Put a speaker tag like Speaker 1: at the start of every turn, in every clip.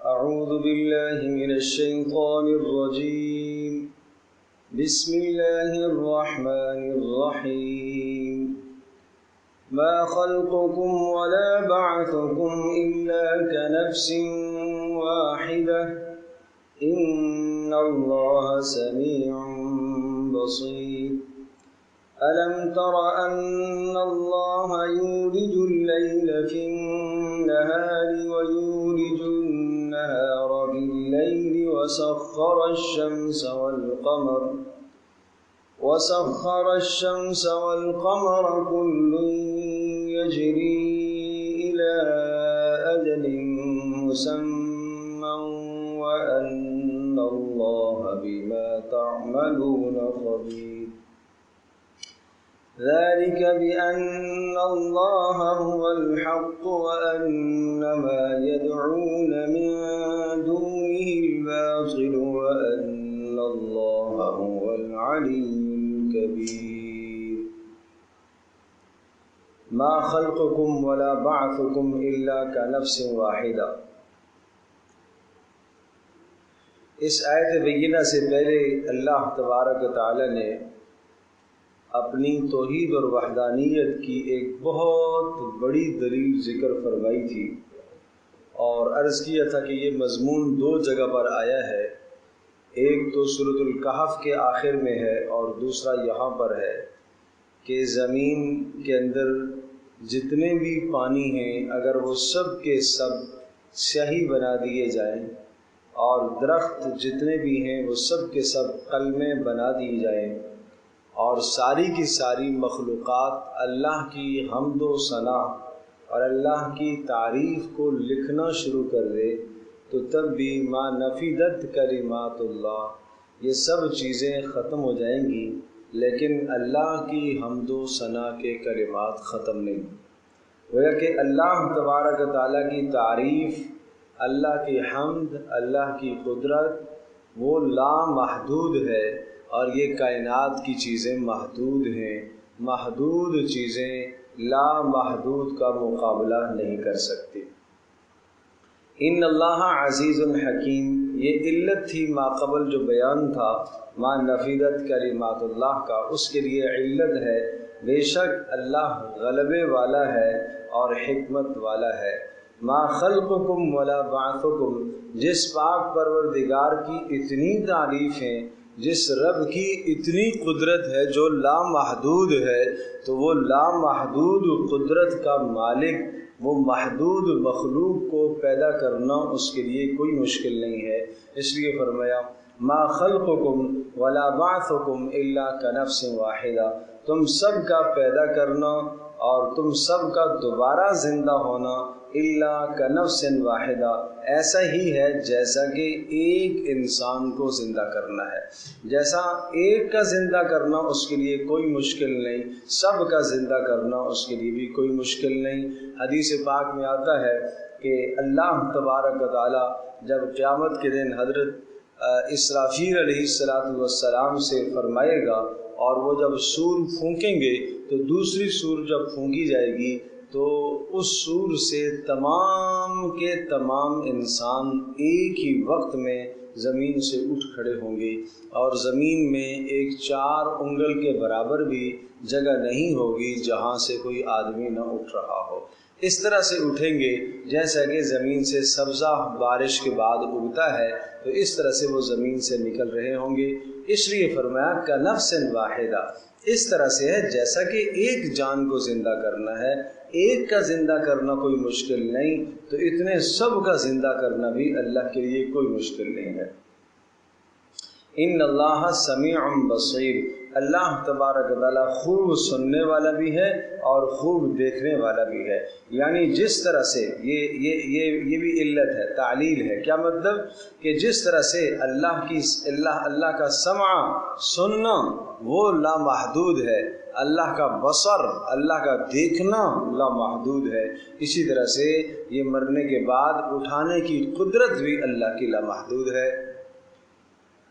Speaker 1: أعوذ بالله من الشيطان الرجيم. بسم الله الرحمن الرحيم. ما خلقكم ولا بعثكم إلا كنفس واحدة إن الله سميع بصير. ألم تر أن الله يولج الليل في النهار ويولج النهار بالليل وسخر الشمس والقمر كل يجري إلى أجل مسمى وأن الله بما تعملون خبير. ذلك بأن الله هو الحق وأن ما يدعون من دونه الباطل وأن الله هو العلي الكبير. ما خلقكم ولا بعثكم إلا كنفس واحدة. اس آیت بینہ سے پہلے اللہ تبارک و تعالی نے اپنی توحید اور وحدانیت کی ایک بہت بڑی دلیل ذکر فرمائی تھی اور عرض کیا تھا کہ یہ مضمون دو جگہ پر آیا ہے، ایک تو سورۃ الکہف کے آخر میں ہے اور دوسرا یہاں پر ہے کہ زمین کے اندر جتنے بھی پانی ہیں اگر وہ سب کے سب سیاہی بنا دیے جائیں اور درخت جتنے بھی ہیں وہ سب کے سب قلمیں بنا دی جائیں اور ساری کی ساری مخلوقات اللہ کی حمد و ثنا اور اللہ کی تعریف کو لکھنا شروع کر دے تو تب بھی ما نفیدت کلمات اللہ، یہ سب چیزیں ختم ہو جائیں گی لیکن اللہ کی حمد و ثنا کے کلمات ختم نہیں. گویا کہ اللہ تبارک و تعالیٰ کی تعریف، اللہ کی حمد، اللہ کی قدرت وہ لامحدود ہے اور یہ کائنات کی چیزیں محدود ہیں. محدود چیزیں لامحدود کا مقابلہ نہیں کر سکتی. ان اللہ عزیز الحکیم، یہ علت تھی ما قبل جو بیان تھا ما نفیدت کلمات اللہ کا، اس کے لیے علت ہے بے شک اللہ غلبے والا ہے اور حکمت والا ہے. ما خلقکم ولا بعثکم، جس پاک پروردگار کی اتنی تعریف ہیں، جس رب کی اتنی قدرت ہے جو لامحدود ہے، تو وہ لامحدود قدرت کا مالک وہ محدود مخلوق کو پیدا کرنا اس کے لیے کوئی مشکل نہیں ہے. اس لیے فرمایا ما خلقکم ولا بعثکم الا کنفس واحدہ، تم سب کا پیدا کرنا اور تم سب کا دوبارہ زندہ ہونا الا کنفس واحدہ، ایسا ہی ہے جیسا کہ ایک انسان کو زندہ کرنا ہے. جیسا ایک کا زندہ کرنا اس کے لیے کوئی مشکل نہیں، سب کا زندہ کرنا اس کے لیے بھی کوئی مشکل نہیں. حدیث پاک میں آتا ہے کہ اللہ تبارک و تعالی جب قیامت کے دن حضرت اسرافیل علیہ السلام سے فرمائے گا اور وہ جب سور پھونکیں گے تو دوسری سور جب پھونکی جائے گی تو اس سور سے تمام کے تمام انسان ایک ہی وقت میں زمین سے اٹھ کھڑے ہوں گے اور زمین میں ایک 4 انگل کے برابر بھی جگہ نہیں ہوگی جہاں سے کوئی آدمی نہ اٹھ رہا ہو. اس طرح سے اٹھیں گے جیسا کہ زمین سے سبزہ بارش کے بعد اگتا ہے، تو اس طرح سے وہ زمین سے نکل رہے ہوں گے. اس لیے فرمایا کنفس واحدہ، اس طرح سے ہے جیسا کہ ایک جان کو زندہ کرنا ہے، ایک کا زندہ کرنا کوئی مشکل نہیں، تو اتنے سب کا زندہ کرنا بھی اللہ کے لیے کوئی مشکل نہیں ہے. ان اللہ سمیع بصیر، اللہ تبارک و تعالیٰ خوب سننے والا بھی ہے اور خوب دیکھنے والا بھی ہے. یعنی جس طرح سے یہ بھی علت ہے، تعلیل ہے. کیا مطلب؟ کہ جس طرح سے اللہ کا سمع سننا وہ لامحدود ہے، اللہ کا بصر اللہ کا دیکھنا لامحدود ہے، اسی طرح سے یہ مرنے کے بعد اٹھانے کی قدرت بھی اللہ کی لامحدود ہے.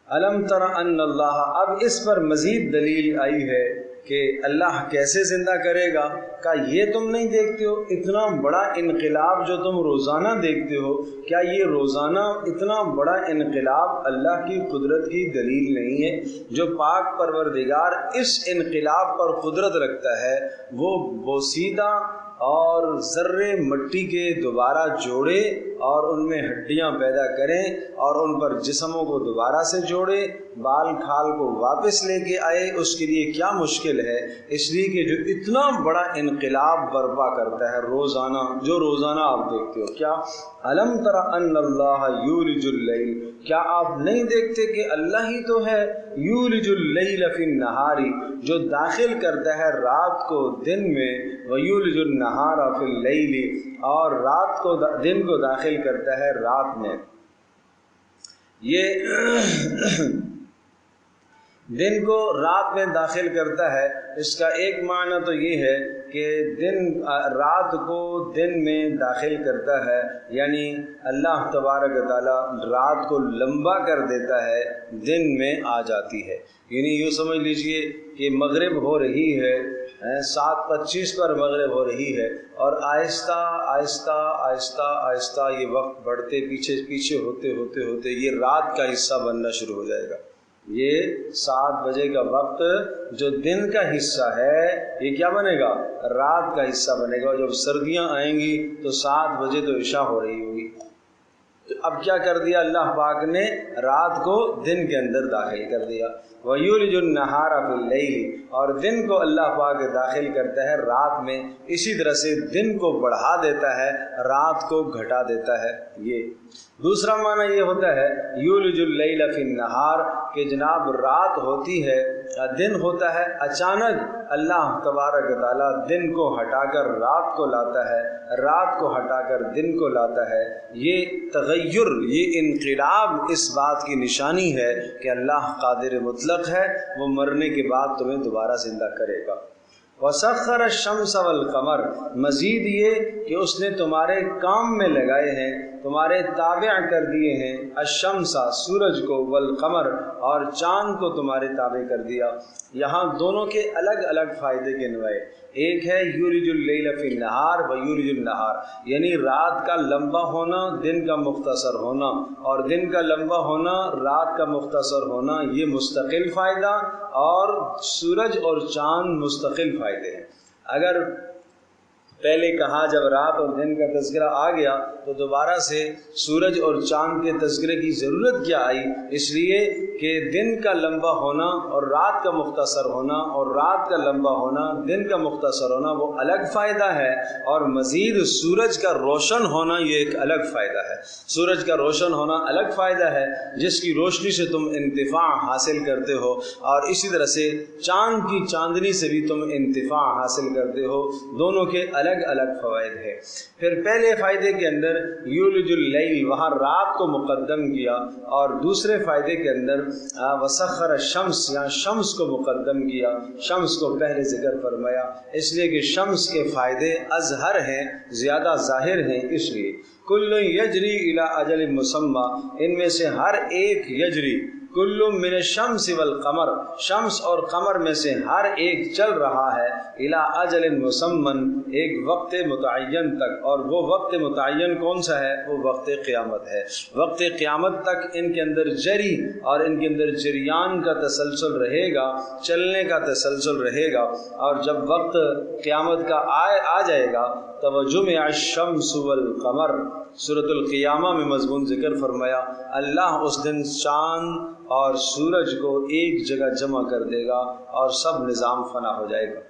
Speaker 1: علم تر ان اللہ، اب اس پر مزید دلیل آئی ہے کہ اللہ کیسے زندہ کرے گا؟ کہا یہ تم نہیں دیکھتے ہو اتنا بڑا انقلاب جو تم روزانہ دیکھتے ہو، کیا یہ روزانہ اتنا بڑا انقلاب اللہ کی قدرت کی دلیل نہیں ہے؟ جو پاک پروردگار اس انقلاب پر قدرت رکھتا ہے وہ بوسیدہ اور ذرے مٹی کے دوبارہ جوڑے اور ان میں ہڈیاں پیدا کریں اور ان پر جسموں کو دوبارہ سے جوڑے، بال کھال کو واپس لے کے آئے، اس کے لیے کیا مشکل ہے؟ اس لیے کہ جو اتنا بڑا انقلاب برپا کرتا ہے روزانہ، جو روزانہ آپ دیکھتے ہو، کیا الم تر ان اللہ یولج اللیل، کیا آپ نہیں دیکھتے کہ اللہ ہی تو ہے یولج اللیل فی النہار، جو داخل کرتا ہے رات کو دن میں، ویولج النہار فی اللیل، اور رات کو دن کو داخل کرتا ہے رات میں۔ یہ دن کو رات میں داخل کرتا ہے، اس کا ایک معنی تو یہ ہے کہ رات کو دن میں داخل کرتا ہے، یعنی اللہ تبارک و تعالی رات کو لمبا کر دیتا ہے، دن میں آ جاتی ہے۔ یعنی یوں سمجھ لیجئے کہ مغرب ہو رہی ہے، 7:25 پر مغرب ہو رہی ہے، اور آہستہ آہستہ آہستہ آہستہ یہ وقت بڑھتے پیچھے ہوتے یہ رات کا حصہ بننا شروع ہو جائے گا۔ یہ 7 بجے کا وقت جو دن کا حصہ ہے یہ کیا بنے گا؟ رات کا حصہ بنے گا۔ جب سردیاں آئیں گی تو 7 بجے تو عشاء ہو رہی ہوگی۔ تو اب کیا کر دیا اللہ پاک نے؟ رات کو دن کے اندر داخل کر دیا۔ وَيُولِجُ النَّهَارَ فِي اللَّيْلِ، اور دن کو اللہ پاک داخل کرتا ہے رات میں، اسی طرح سے دن کو بڑھا دیتا ہے، رات کو گھٹا دیتا ہے۔ یہ دوسرا معنی یہ ہوتا ہے یولج اللیل فی النہار، کہ جناب رات ہوتی ہے، دن ہوتا ہے، اچانک اللہ تبارک و تعالیٰ دن کو ہٹا کر رات کو لاتا ہے، رات کو ہٹا کر دن کو لاتا ہے۔ یہ تغیر، یہ انقلاب اس بات کی نشانی ہے کہ اللہ قادر مطلق ہے، وہ مرنے کے بعد تمہیں دوبارہ زندہ کرے گا۔ وَسَخَّرَ الشَّمْسَ وَالْقَمَرَ، مزید یہ کہ اس نے تمہارے کام میں لگائے ہیں، تمہارے تابع کر دیے ہیں، الشمس سورج کو، والقمر اور چاند کو تمہارے تابع کر دیا۔ یہاں دونوں کے الگ الگ فائدے کے نوائے، ایک ہے یولج اللیل فی النہار و یولج النہار، یعنی رات کا لمبا ہونا، دن کا مختصر ہونا، اور دن کا لمبا ہونا، رات کا مختصر ہونا، یہ مستقل فائدہ، اور سورج اور چاند مستقل فائدے ہیں۔ اگر پہلے کہا جب رات اور دن کا تذکرہ آ گیا تو دوبارہ سے سورج اور چاند کے تذکرے کی ضرورت کیا آئی؟ اس لیے کہ دن کا لمبا ہونا اور رات کا مختصر ہونا، اور رات کا لمبا ہونا، دن کا مختصر ہونا، وہ الگ فائدہ ہے، اور مزید سورج کا روشن ہونا یہ ایک الگ فائدہ ہے۔ سورج کا روشن ہونا الگ فائدہ ہے جس کی روشنی سے تم انتفاع حاصل کرتے ہو، اور اسی طرح سے چاند کی چاندنی سے بھی تم انتفاع حاصل کرتے ہو، دونوں کے الگ الگ فوائد ہے۔ پھر پہلے فائدے کے اندر یولج اللیل، وہاں رات کو مقدم کیا، اور دوسرے فائدے کے اندر وسخر الشمس، یہاں شمس کو مقدم کیا، شمس کو پہلے ذکر فرمایا، اس لیے کہ شمس کے فائدے اظہر ہیں، زیادہ ظاہر ہیں۔ اس لیے کل یجری الی اجل مسمی، ان میں سے ہر ایک یجری، کل من الشمس والقمر، شمس اور قمر میں سے ہر ایک چل رہا ہے، الی اجل مسمى، ایک وقت متعین تک، اور وہ وقت متعین کون سا ہے؟ وہ وقت قیامت ہے۔ وقت قیامت تک ان کے اندر جری اور ان کے اندر جریان کا تسلسل رہے گا، چلنے کا تسلسل رہے گا، اور جب وقت قیامت کا آ جائے گا توجمع الشمس والقمر، سورۃ القیامہ میں مضمون ذکر فرمایا، اللہ اس دن چاند اور سورج کو ایک جگہ جمع کر دے گا اور سب نظام فنا ہو جائے گا۔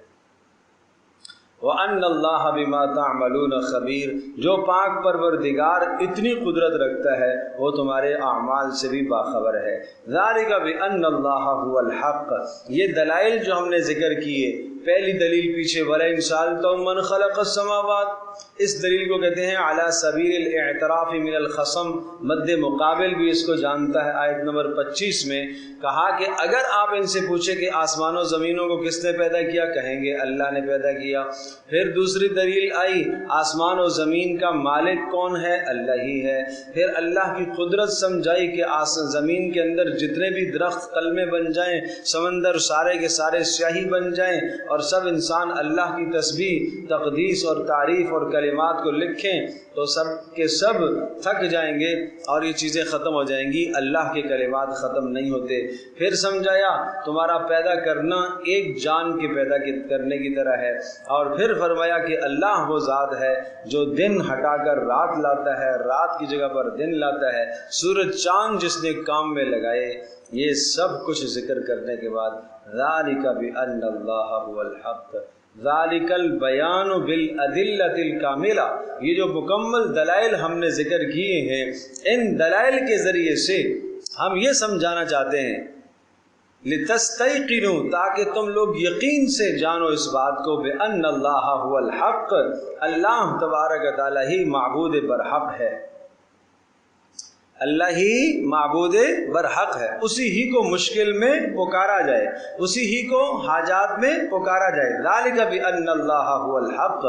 Speaker 1: وَأَنَّ اللَّهَ بِمَا تَعْمَلُونَ خَبِيرٌ، جو پاک پروردگار اتنی قدرت رکھتا ہے وہ تمہارے اعمال سے بھی باخبر ہے۔ ذَلِكَ بِأَنَّ اللَّهَ هُوَ الْحَقُّ، یہ دلائل جو ہم نے ذکر کیے، پہلی دلیل پیچھے وَلَئِن سَأَلْتَهُم مَّنْ خَلَقَ السَّمَاوَاتِ، اس دلیل کو کہتے ہیں علی سبیل الاعتراف من الخصم، مد مقابل بھی اس کو جانتا ہے۔ آیت نمبر 25 میں کہا کہ اگر آپ ان سے پوچھیں کہ آسمان و زمینوں کو کس نے پیدا کیا، کہیں گے اللہ نے پیدا کیا۔ پھر دوسری دلیل آئی، آسمان و زمین کا مالک کون ہے؟ اللہ ہی ہے۔ پھر اللہ کی قدرت سمجھائی کہ زمین کے اندر جتنے بھی درخت قلمیں بن جائیں، سمندر سارے کے سارے سیاہی بن جائیں، اور سب انسان اللہ کی تسبیح، تقدیس اور تعریف اور کلمات کو لکھیں تو سب کے سب تھک جائیں گے اور یہ چیزیں ختم ہو جائیں گی، اللہ کے کلمات ختم نہیں ہوتے۔ پھر سمجھایا تمہارا پیدا کرنا ایک جان کے پیدا کرنے کی طرح ہے، اور پھر فرمایا کہ اللہ وہ ذات ہے جو دن ہٹا کر رات لاتا ہے، رات کی جگہ پر دن لاتا ہے، سورج چاند جس نے کام میں لگائے۔ یہ سب کچھ ذکر کرنے کے بعد ذالک بأن اللہ هو الحق، ذالک البیان بالادلۃ الکاملہ، یہ جو مکمل دلائل ہم نے ذکر کیے ہیں، ان دلائل کے ذریعے سے ہم یہ سمجھانا چاہتے ہیں لتستیقنوا، تاکہ تم لوگ یقین سے جانو اس بات کو، بأن اللہ هو الحق، اللہ تبارک و تعالی ہی معبود برحق ہے، اللہ ہی معبود برحق ہے، اسی ہی کو مشکل میں پکارا جائے، اسی ہی کو حاجات میں پکارا جائے۔ ذالک بأن اللہ هو الحق،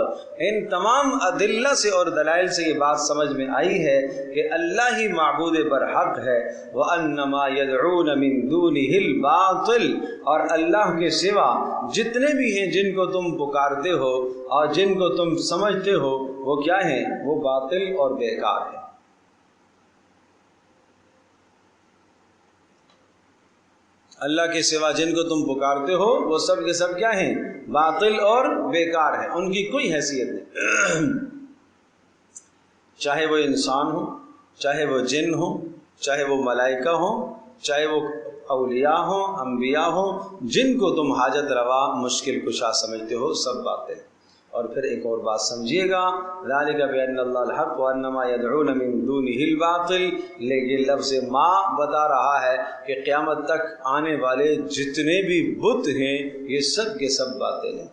Speaker 1: ان تمام ادلہ سے اور دلائل سے یہ بات سمجھ میں آئی ہے کہ اللہ ہی معبود برحق ہے، وَأَنَّ مَا يَدْعُونَ مِن دُونِهِ الْبَاطِلِ، اور اللہ کے سوا جتنے بھی ہیں جن کو تم پکارتے ہو اور جن کو تم سمجھتے ہو وہ کیا ہیں؟ وہ باطل اور بیکار ہیں۔ اللہ کے سوا جن کو تم پکارتے ہو وہ سب کے سب کیا ہیں؟ باطل اور بیکار ہیں، ان کی کوئی حیثیت نہیں، چاہے وہ انسان ہو، چاہے وہ جن ہو، چاہے وہ ملائکہ ہو، چاہے وہ اولیاء ہوں، انبیاء ہوں، جن کو تم حاجت روا مشکل کشا سمجھتے ہو سب باطل۔ اور پھر ایک اور بات سمجھیے گا، ذالک بأن اللہ الحق وأن ما يدعون من دونه الباطل، لیکن لفظ ما بتا رہا ہے کہ قیامت تک آنے والے جتنے بھی بت ہیں یہ سب کے سب باطل ہیں۔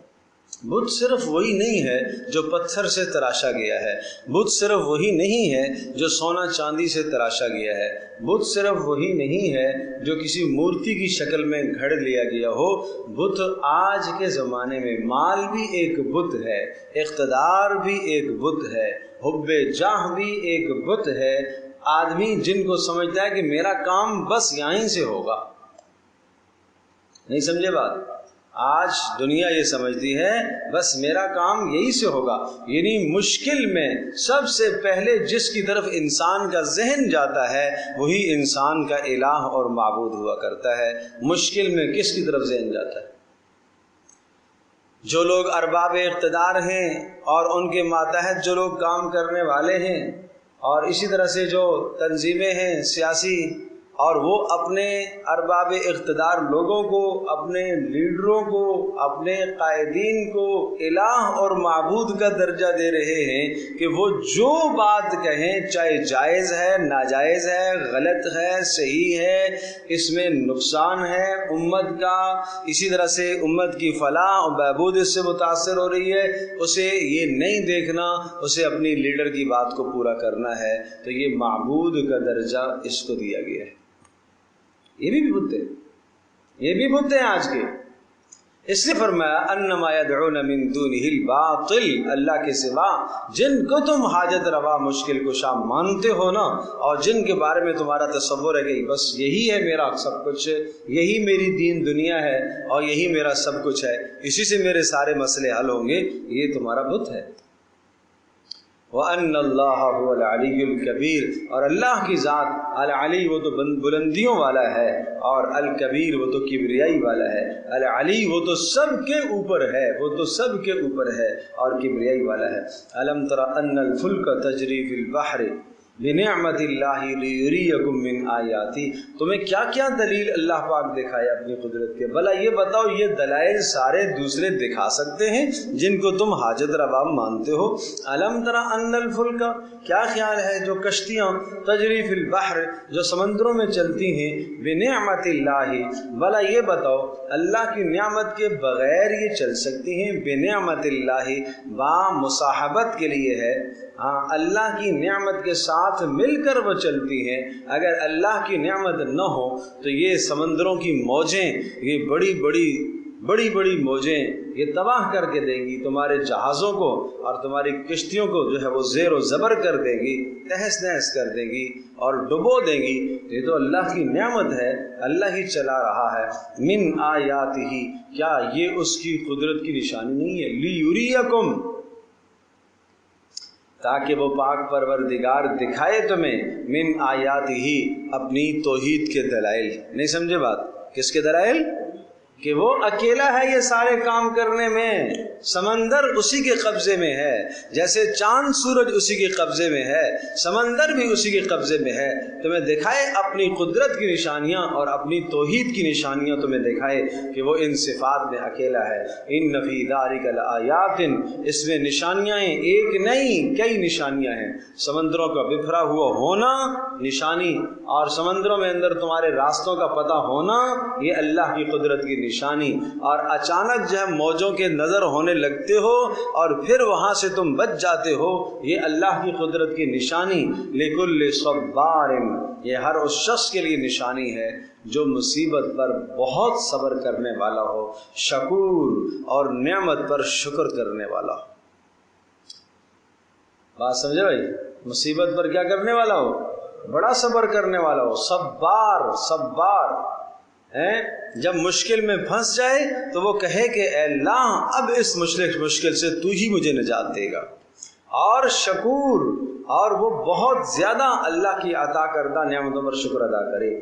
Speaker 1: بت صرف وہی نہیں ہے جو پتھر سے تراشا گیا ہے، بت صرف وہی نہیں ہے جو سونا چاندی سے تراشا گیا ہے، بت صرف وہی نہیں ہے جو کسی مورتی کی شکل میں گھڑ لیا گیا ہو، بت آج کے زمانے میں مال بھی ایک بت ہے، اقتدار بھی ایک بت ہے، حب جاہ بھی ایک بت ہے۔ آدمی جن کو سمجھتا ہے کہ میرا کام بس یہیں سے ہوگا، نہیں سمجھے بات؟ آج دنیا یہ سمجھتی ہے بس میرا کام یہی سے ہوگا، یعنی مشکل میں سب سے پہلے جس کی طرف انسان کا ذہن جاتا ہے وہی انسان کا الہ اور معبود ہوا کرتا ہے۔ مشکل میں کس کی طرف ذہن جاتا ہے؟ جو لوگ ارباب اقتدار ہیں اور ان کے ماتحت جو لوگ کام کرنے والے ہیں، اور اسی طرح سے جو تنظیمیں ہیں سیاسی، اور وہ اپنے ارباب اقتدار لوگوں کو، اپنے لیڈروں کو، اپنے قائدین کو الہ اور معبود کا درجہ دے رہے ہیں کہ وہ جو بات کہیں چاہے جائز ہے، ناجائز ہے، غلط ہے، صحیح ہے، اس میں نقصان ہے امت کا، اسی طرح سے امت کی فلاح اور بہبود اس سے متاثر ہو رہی ہے، اسے یہ نہیں دیکھنا، اسے اپنی لیڈر کی بات کو پورا کرنا ہے، تو یہ معبود کا درجہ اس کو دیا گیا ہے۔ یہ بھی بت ہیں، یہ بھی بت ہیں آج کے، اس لیے فرمایا انما يدعون من دونه الباطل، اللہ کے سوا جن کو تم حاجت روا مشکل کشا مانتے ہو نا، اور جن کے بارے میں تمہارا تصور ہے کہ بس یہی ہے میرا سب کچھ، یہی میری دین دنیا ہے اور یہی میرا سب کچھ ہے، اسی سے میرے سارے مسئلے حل ہوں گے، یہ تمہارا بت ہے۔ وَأَنَّ اللَّهَ هُوَ الْعَلِيُّ الْكَبِيرُ، اور اللہ کی ذات العلی وہ تو بلندیوں والا ہے، اور الکبیر وہ تو کبریائی والا ہے، العلی وہ تو سب کے اوپر ہے، وہ تو سب کے اوپر ہے اور کبریائی والا ہے۔ أَلَمْ تَرَ أَنَّ الْفُلْكَ تَجْرِي فِي الْبَحْرِ بِنِعْمَتِ اللَّهِ لِيُرِيَكُم مِّنْ آیَاتِهِ، تمہیں کیا کیا دلیل اللہ پاک دکھائے اپنی قدرت کے، بھلا یہ بتاؤ یہ دلائل سارے دوسرے دکھا سکتے ہیں جن کو تم حاجت روا مانتے ہو؟ أَلَمْ تَرَ أَنَّ الْفُلْكَ، کیا خیال ہے جو کشتیاں تجری فی البحر جو سمندروں میں چلتی ہیں، بِنِعْمَتِ اللَّهِ، بھلا یہ بتاؤ اللہ کی نعمت کے بغیر یہ چل سکتی ہیں، بنعمت اللہ، با مصاحبت کے لیے ہے، ہاں اللہ کی نعمت کے ساتھ مل کر وہ چلتی ہیں۔ اگر اللہ کی نعمت نہ ہو تو یہ سمندروں کی موجیں، یہ بڑی بڑی موجیں یہ تباہ کر کے دیں گی تمہارے جہازوں کو، اور تمہاری کشتیوں کو جو ہے وہ زیر و زبر کر دیں گی، تہس نہس کر دیں گی اور ڈبو دیں گی۔ یہ تو اللہ کی نعمت ہے، اللہ ہی چلا رہا ہے۔ من آیاتہ، کیا یہ اس کی قدرت کی نشانی نہیں ہے؟ لیریکم، تاکہ وہ پاک پروردگار دکھائے تمہیں، من آیاتہ، اپنی توحید کے دلائل۔ نہیں سمجھے بات؟ کس کے دلائل؟ کہ وہ اکیلا ہے یہ سارے کام کرنے میں، سمندر اسی کے قبضے میں ہے، جیسے چاند سورج اسی کے قبضے میں ہے، سمندر بھی اسی کے قبضے میں ہے۔ تمہیں دکھائے اپنی قدرت کی نشانیاں اور اپنی توحید کی نشانیاں تمہیں دکھائے کہ وہ ان صفات میں اکیلا ہے۔ ان فی ذلک لآیات، اس میں نشانیاں ہیں، ایک نہیں کئی نشانیاں ہیں۔ سمندروں کا بکھرا ہوا ہونا نشانی، اور سمندروں میں اندر تمہارے راستوں کا پتہ ہونا یہ اللہ کی قدرت کی نشانی، اور اچانک جو ہے موجوں کے نظر ہونے لگتے ہو اور پھر وہاں سے تم بچ جاتے ہو، یہ اللہ کی قدرت کی نشانی۔ لکل صبار، یہ ہر اس شخص کے لیے نشانی ہے جو مصیبت پر بہت صبر کرنے والا ہو، شکور اور نعمت پر شکر کرنے والا ہو۔ بات سمجھے بھائی؟ مصیبت پر کیا کرنے والا ہو؟ بڑا صبر کرنے والا ہو، صبار ہیں۔ جب مشکل میں پھنس جائے تو وہ کہے کہ اے اللہ اب اس مشکل سے تو ہی مجھے نجات دے گا، اور شکور، اور وہ بہت زیادہ اللہ کی عطا کردہ نعمتوں پر شکر ادا کرے۔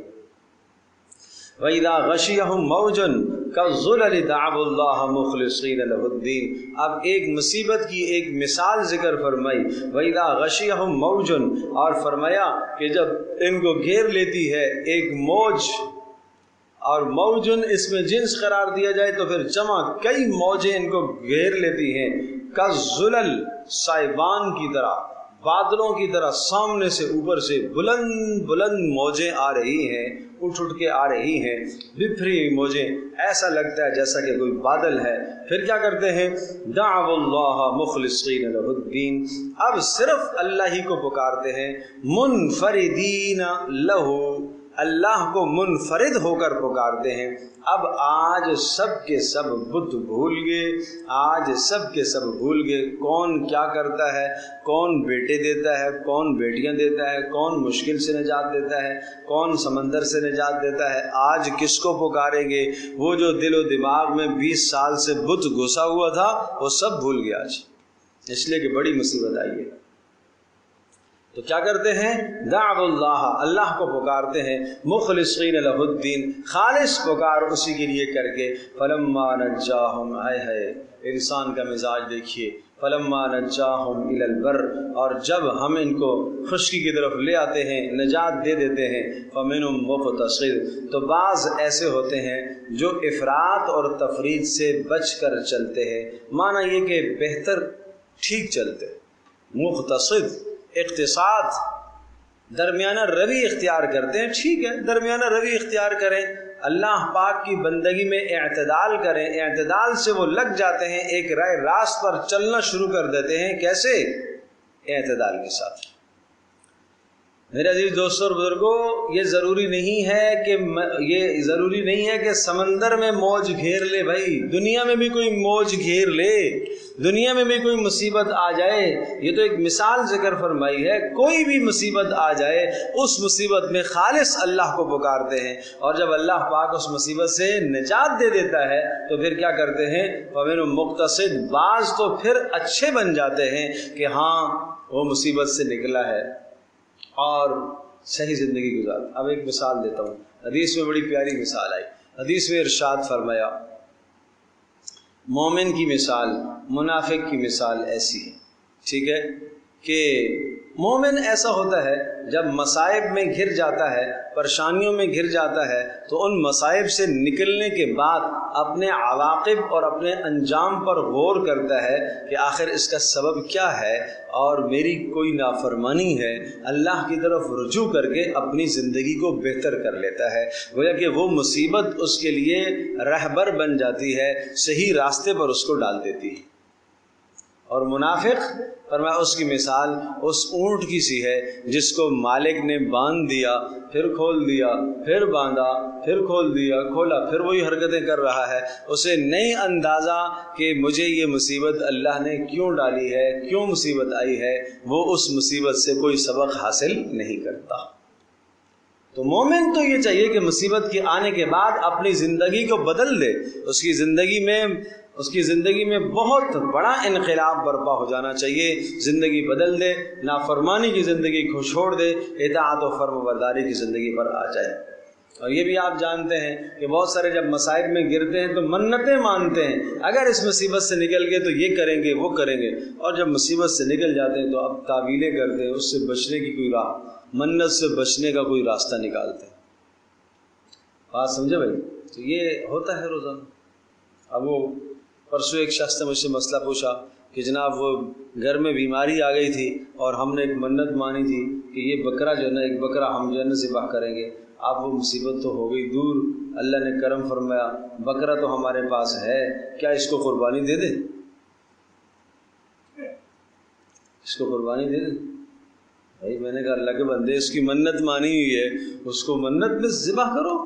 Speaker 1: وَإِذَا غَشِيَهُمْ مَوْجٌ كَالظُّلَلِ دَعَوُا اللَّهَ مُخْلِصِينَ لَهُ الدِّينَ۔ اب ایک مصیبت کی ایک مثال ذکر فرمائی، وَإِذَا غَشِيَهُمْ مَوْجٌ، اور فرمایا کہ جب ان کو گھیر لیتی ہے ایک موج، اور موجن اس میں جنس قرار دیا جائے تو پھر جمع کئی موجیں ان کو گھیر لیتی ہیں، کالظلل، سائبان کی طرح، بادلوں کی طرح سامنے سے اوپر سے بلند موجیں آ رہی ہیں، اٹھ کے آ رہی ہیں، بکھری ہوئی موجیں، ایسا لگتا ہے جیسا کہ کوئی بادل ہے۔ پھر کیا کرتے ہیں؟ دعوا اللہ مخلصین لہ الدین، اب صرف اللہ ہی کو پکارتے ہیں، منفردین لہ، اللہ کو منفرد ہو کر پکارتے ہیں۔ اب آج سب کے سب بت بھول گئے، آج سب کے سب بھول گئے کون کیا کرتا ہے، کون بیٹے دیتا ہے، کون بیٹیاں دیتا ہے، کون مشکل سے نجات دیتا ہے، کون سمندر سے نجات دیتا ہے۔ آج کس کو پکاریں گے؟ وہ جو دل و دماغ میں 20 سال سے بت گھسا ہوا تھا وہ سب بھول گیا آج، اس لیے کہ بڑی مصیبت آئی ہے۔ تو کیا کرتے ہیں؟ دعوا اللہ، اللہ کو پکارتے ہیں، مخلصین لہ الدین، خالص پکار اسی کے لیے کر کے۔ فلما نجاہم، ہے انسان کا مزاج دیکھیے، فلما نجاہم الی البر، اور جب ہم ان کو خشکی کی طرف لے آتے ہیں، نجات دے دیتے ہیں، فمنہم مقتصد، تو بعض ایسے ہوتے ہیں جو افراط اور تفریط سے بچ کر چلتے ہیں، معنی یہ کہ بہتر ٹھیک چلتے، مقتصد اقتصاد، درمیانہ روی اختیار کرتے ہیں۔ ٹھیک ہے، درمیانہ روی اختیار کریں، اللہ پاک کی بندگی میں اعتدال کریں، اعتدال سے وہ لگ جاتے ہیں، ایک رائے راست پر چلنا شروع کر دیتے ہیں۔ کیسے؟ اعتدال کے ساتھ۔ میرے عزیز دوستوں اور بزرگوں، یہ ضروری نہیں ہے کہ سمندر میں موج گھیر لے، بھائی دنیا میں بھی کوئی موج گھیر لے، دنیا میں بھی کوئی مصیبت آ جائے، یہ تو ایک مثال ذکر فرمائی ہے، کوئی بھی مصیبت آ جائے اس مصیبت میں خالص اللہ کو پکارتے ہیں، اور جب اللہ پاک اس مصیبت سے نجات دے دیتا ہے تو پھر کیا کرتے ہیں؟ فمنہم مقتصد، بعض تو پھر اچھے بن جاتے ہیں کہ ہاں وہ مصیبت سے نکلا ہے اور صحیح زندگی گزار۔ اب ایک مثال دیتا ہوں، حدیث میں بڑی پیاری مثال آئی، حدیث میں ارشاد فرمایا، مومن کی مثال، منافق کی مثال ایسی ہے، ٹھیک ہے، کہ مومن ایسا ہوتا ہے جب مصائب میں گھر جاتا ہے، پریشانیوں میں گھر جاتا ہے، تو ان مصائب سے نکلنے کے بعد اپنے عواقب اور اپنے انجام پر غور کرتا ہے کہ آخر اس کا سبب کیا ہے، اور میری کوئی نافرمانی ہے، اللہ کی طرف رجوع کر کے اپنی زندگی کو بہتر کر لیتا ہے، گویا کہ وہ مصیبت اس کے لیے رہبر بن جاتی ہے، صحیح راستے پر اس کو ڈال دیتی ہے۔ اور منافق فرمایا اس کی مثال اس اونٹ کی سی ہے جس کو مالک نے باندھ دیا، پھر کھول دیا، پھر باندھا، پھر کھول دیا، کھولا، پھر وہی حرکتیں کر رہا ہے، اسے نہیں اندازہ کہ مجھے یہ مصیبت اللہ نے کیوں ڈالی ہے، کیوں مصیبت آئی ہے، وہ اس مصیبت سے کوئی سبق حاصل نہیں کرتا۔ تو مومن تو یہ چاہیے کہ مصیبت کے آنے کے بعد اپنی زندگی کو بدل دے، اس کی زندگی میں بہت بڑا انقلاب برپا ہو جانا چاہیے، زندگی بدل دے، نافرمانی کی زندگی کو چھوڑ دے، اطاعت و فرم برداری کی زندگی پر آ جائے۔ اور یہ بھی آپ جانتے ہیں کہ بہت سارے جب مصائب میں گرتے ہیں تو منتیں مانتے ہیں، اگر اس مصیبت سے نکل گئے تو یہ کریں گے، وہ کریں گے، اور جب مصیبت سے نکل جاتے ہیں تو اب تعویلیں کرتے ہیں، اس سے بچنے کی کوئی راہ، منت سے بچنے کا کوئی راستہ نکالتے ہیں۔ بات سمجھے بھائی؟ تو یہ ہوتا ہے روزانہ۔ اب وہ پرسوں ایک شخص نے مجھ سے مسئلہ پوچھا کہ جناب وہ گھر میں بیماری آ گئی تھی اور ہم نے ایک منت مانی تھی کہ یہ بکرا جو ہے نا، ایک بکرا ہم جو ہے نا ذبح کریں گے۔ اب وہ مصیبت تو ہو گئی دور، اللہ نے کرم فرمایا، بکرا تو ہمارے پاس ہے، کیا اس کو قربانی دے دیں؟ اس کو قربانی دے دیں؟ بھائی میں نے کہا اللہ کے بندے، اس کی منت مانی ہوئی ہے، اس کو منت میں ذبح کرو،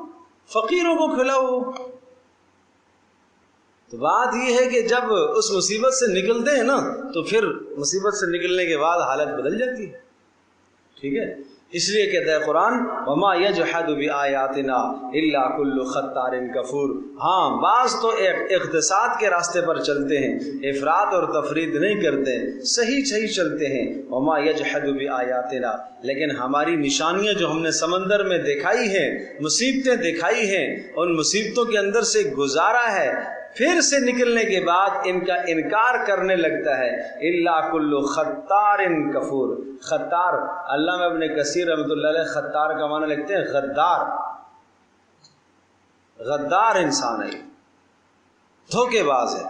Speaker 1: فقیروں کو کھلاؤ۔ تو بات یہ ہے کہ جب اس مصیبت سے نکلتے ہیں نا تو پھر مصیبت سے نکلنے کے بعد حالت بدل جاتی ہے، ٹھیک ہے؟ اس لیے کہتا ہے قرآن وَمَا يَجْحَدُ بِآيَاتِنَا إِلَّا كُلُّ خَتَّارٍ كَفُورٍ۔ ہاں بعض تو اقتصاد کے راستے پر چلتے ہیں، افراط اور تفرید نہیں کرتے، صحیح چلتے ہیں، وَمَا يَجْحَدُ بِآيَاتِنَا، لیکن ہماری نشانیاں جو ہم نے سمندر میں دکھائی ہیں، مصیبتیں دکھائی ہیں، ان مصیبتوں کے اندر سے گزارا ہے، پھر سے نکلنے کے بعد ان کا انکار کرنے لگتا ہے۔ الا کل خطار کفور۔ خطار، علامہ ابن کثیر رحمۃ اللہ علیہ خطار کا معنی لکھتے ہیں غدار، غدار انسان ہے، دھوکے باز ہے۔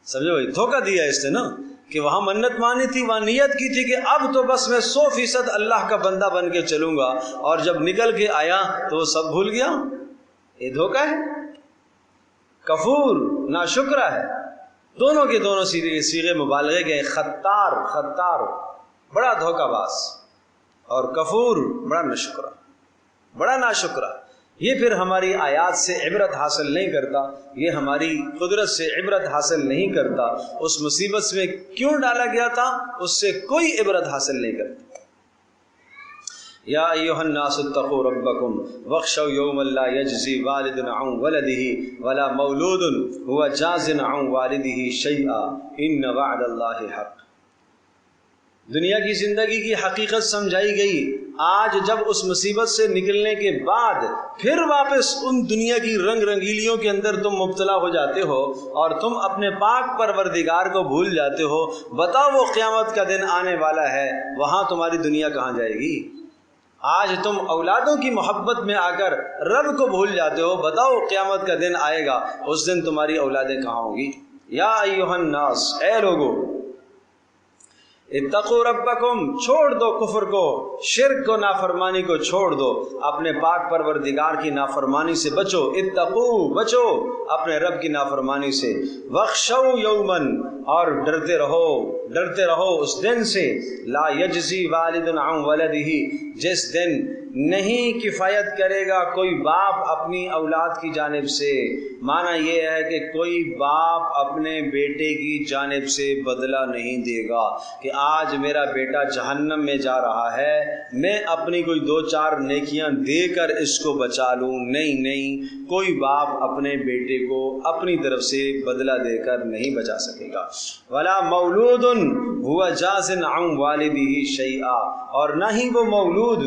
Speaker 1: سمجھو بھائی، دھوکہ دیا اس نے نا، کہ وہاں منت مانی تھی، وہاں نیت کی تھی کہ اب تو بس میں 100% اللہ کا بندہ بن کے چلوں گا، اور جب نکل کے آیا تو وہ سب بھول گیا۔ یہ دھوکہ ہے، کفور ناشکرہ ہے، دونوں کے دونوں صیغے مبالغے کے، خطار بڑا دھوکہ باز، اور کفور بڑا ناشکرہ۔ یہ پھر ہماری آیات سے عبرت حاصل نہیں کرتا، یہ ہماری قدرت سے عبرت حاصل نہیں کرتا، اس مصیبت میں کیوں ڈالا گیا تھا اس سے کوئی عبرت حاصل نہیں کرتا۔ یا ایھا الناس اتقوا ربکم واخشوا یوما لا یجزی والد عن ولده ولا مولود هو جاز عن والده شیئا ان وعد اللہ حق۔ دنیا کی زندگی کی حقیقت سمجھائی گئی۔ آج جب اس مصیبت سے نکلنے کے بعد پھر واپس ان دنیا کی رنگ رنگیلیوں کے اندر تم مبتلا ہو جاتے ہو اور تم اپنے پاک پروردگار کو بھول جاتے ہو، بتاؤ وہ قیامت کا دن آنے والا ہے، وہاں تمہاری دنیا کہاں جائے گی؟ آج تم اولادوں کی محبت میں آ کر رب کو بھول جاتے ہو، بتاؤ قیامت کا دن آئے گا، اس دن تمہاری اولادیں کہاں ہوں گی؟ یا ایھا الناس، اے لوگو، اتقوا ربکم، چھوڑ دو کفر کو، شرک کو، نافرمانی کو چھوڑ دو، اپنے پاک پروردگار کی نافرمانی سے بچو، اتقوا، بچو اپنے رب کی نافرمانی سے، واخشوا یوما، اور ڈرتے رہو اس دن سے، لا یجزی والد عن ولدہ، جس دن نہیں کفایت کرے گا کوئی باپ اپنی اولاد کی جانب سے۔ معنی یہ ہے کہ کوئی باپ اپنے بیٹے کی جانب سے بدلہ نہیں دے گا کہ آج میرا بیٹا جہنم میں جا رہا ہے، میں اپنی کوئی 2-4 نیکیاں دے کر اس کو بچا لوں۔ نہیں، کوئی باپ اپنے بیٹے کو اپنی طرف سے بدلہ دے کر نہیں بچا سکے گا۔ ولا مولود هو جاز عن والدہ شیئا، اور نہ ہی وہ مولود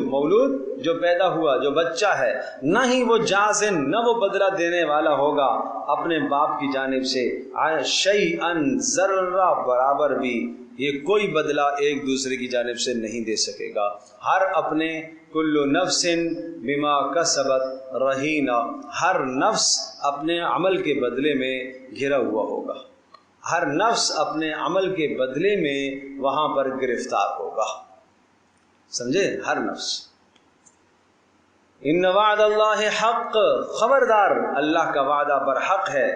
Speaker 1: جو پیدا ہوا، جو بچہ ہے، نہ ہی وہ جازن، نہ وہ بدلہ دینے والا ہوگا اپنے باپ کی جانب سے، شیئا، ذرہ برابر بھی، یہ کوئی بدلہ ایک دوسرے کی جانب سے نہیں دے سکے گا. ہر اپنے کل نفس بما کسبت رہینہ، ہر نفس اپنے عمل کے بدلے میں گھرا ہوا ہوگا، ہر نفس اپنے عمل کے بدلے میں وہاں پر گرفتار ہوگا. سمجھے؟ ہر نفس. ان وعد اللہ حق، خبردار اللہ کا وعدہ برحق ہے.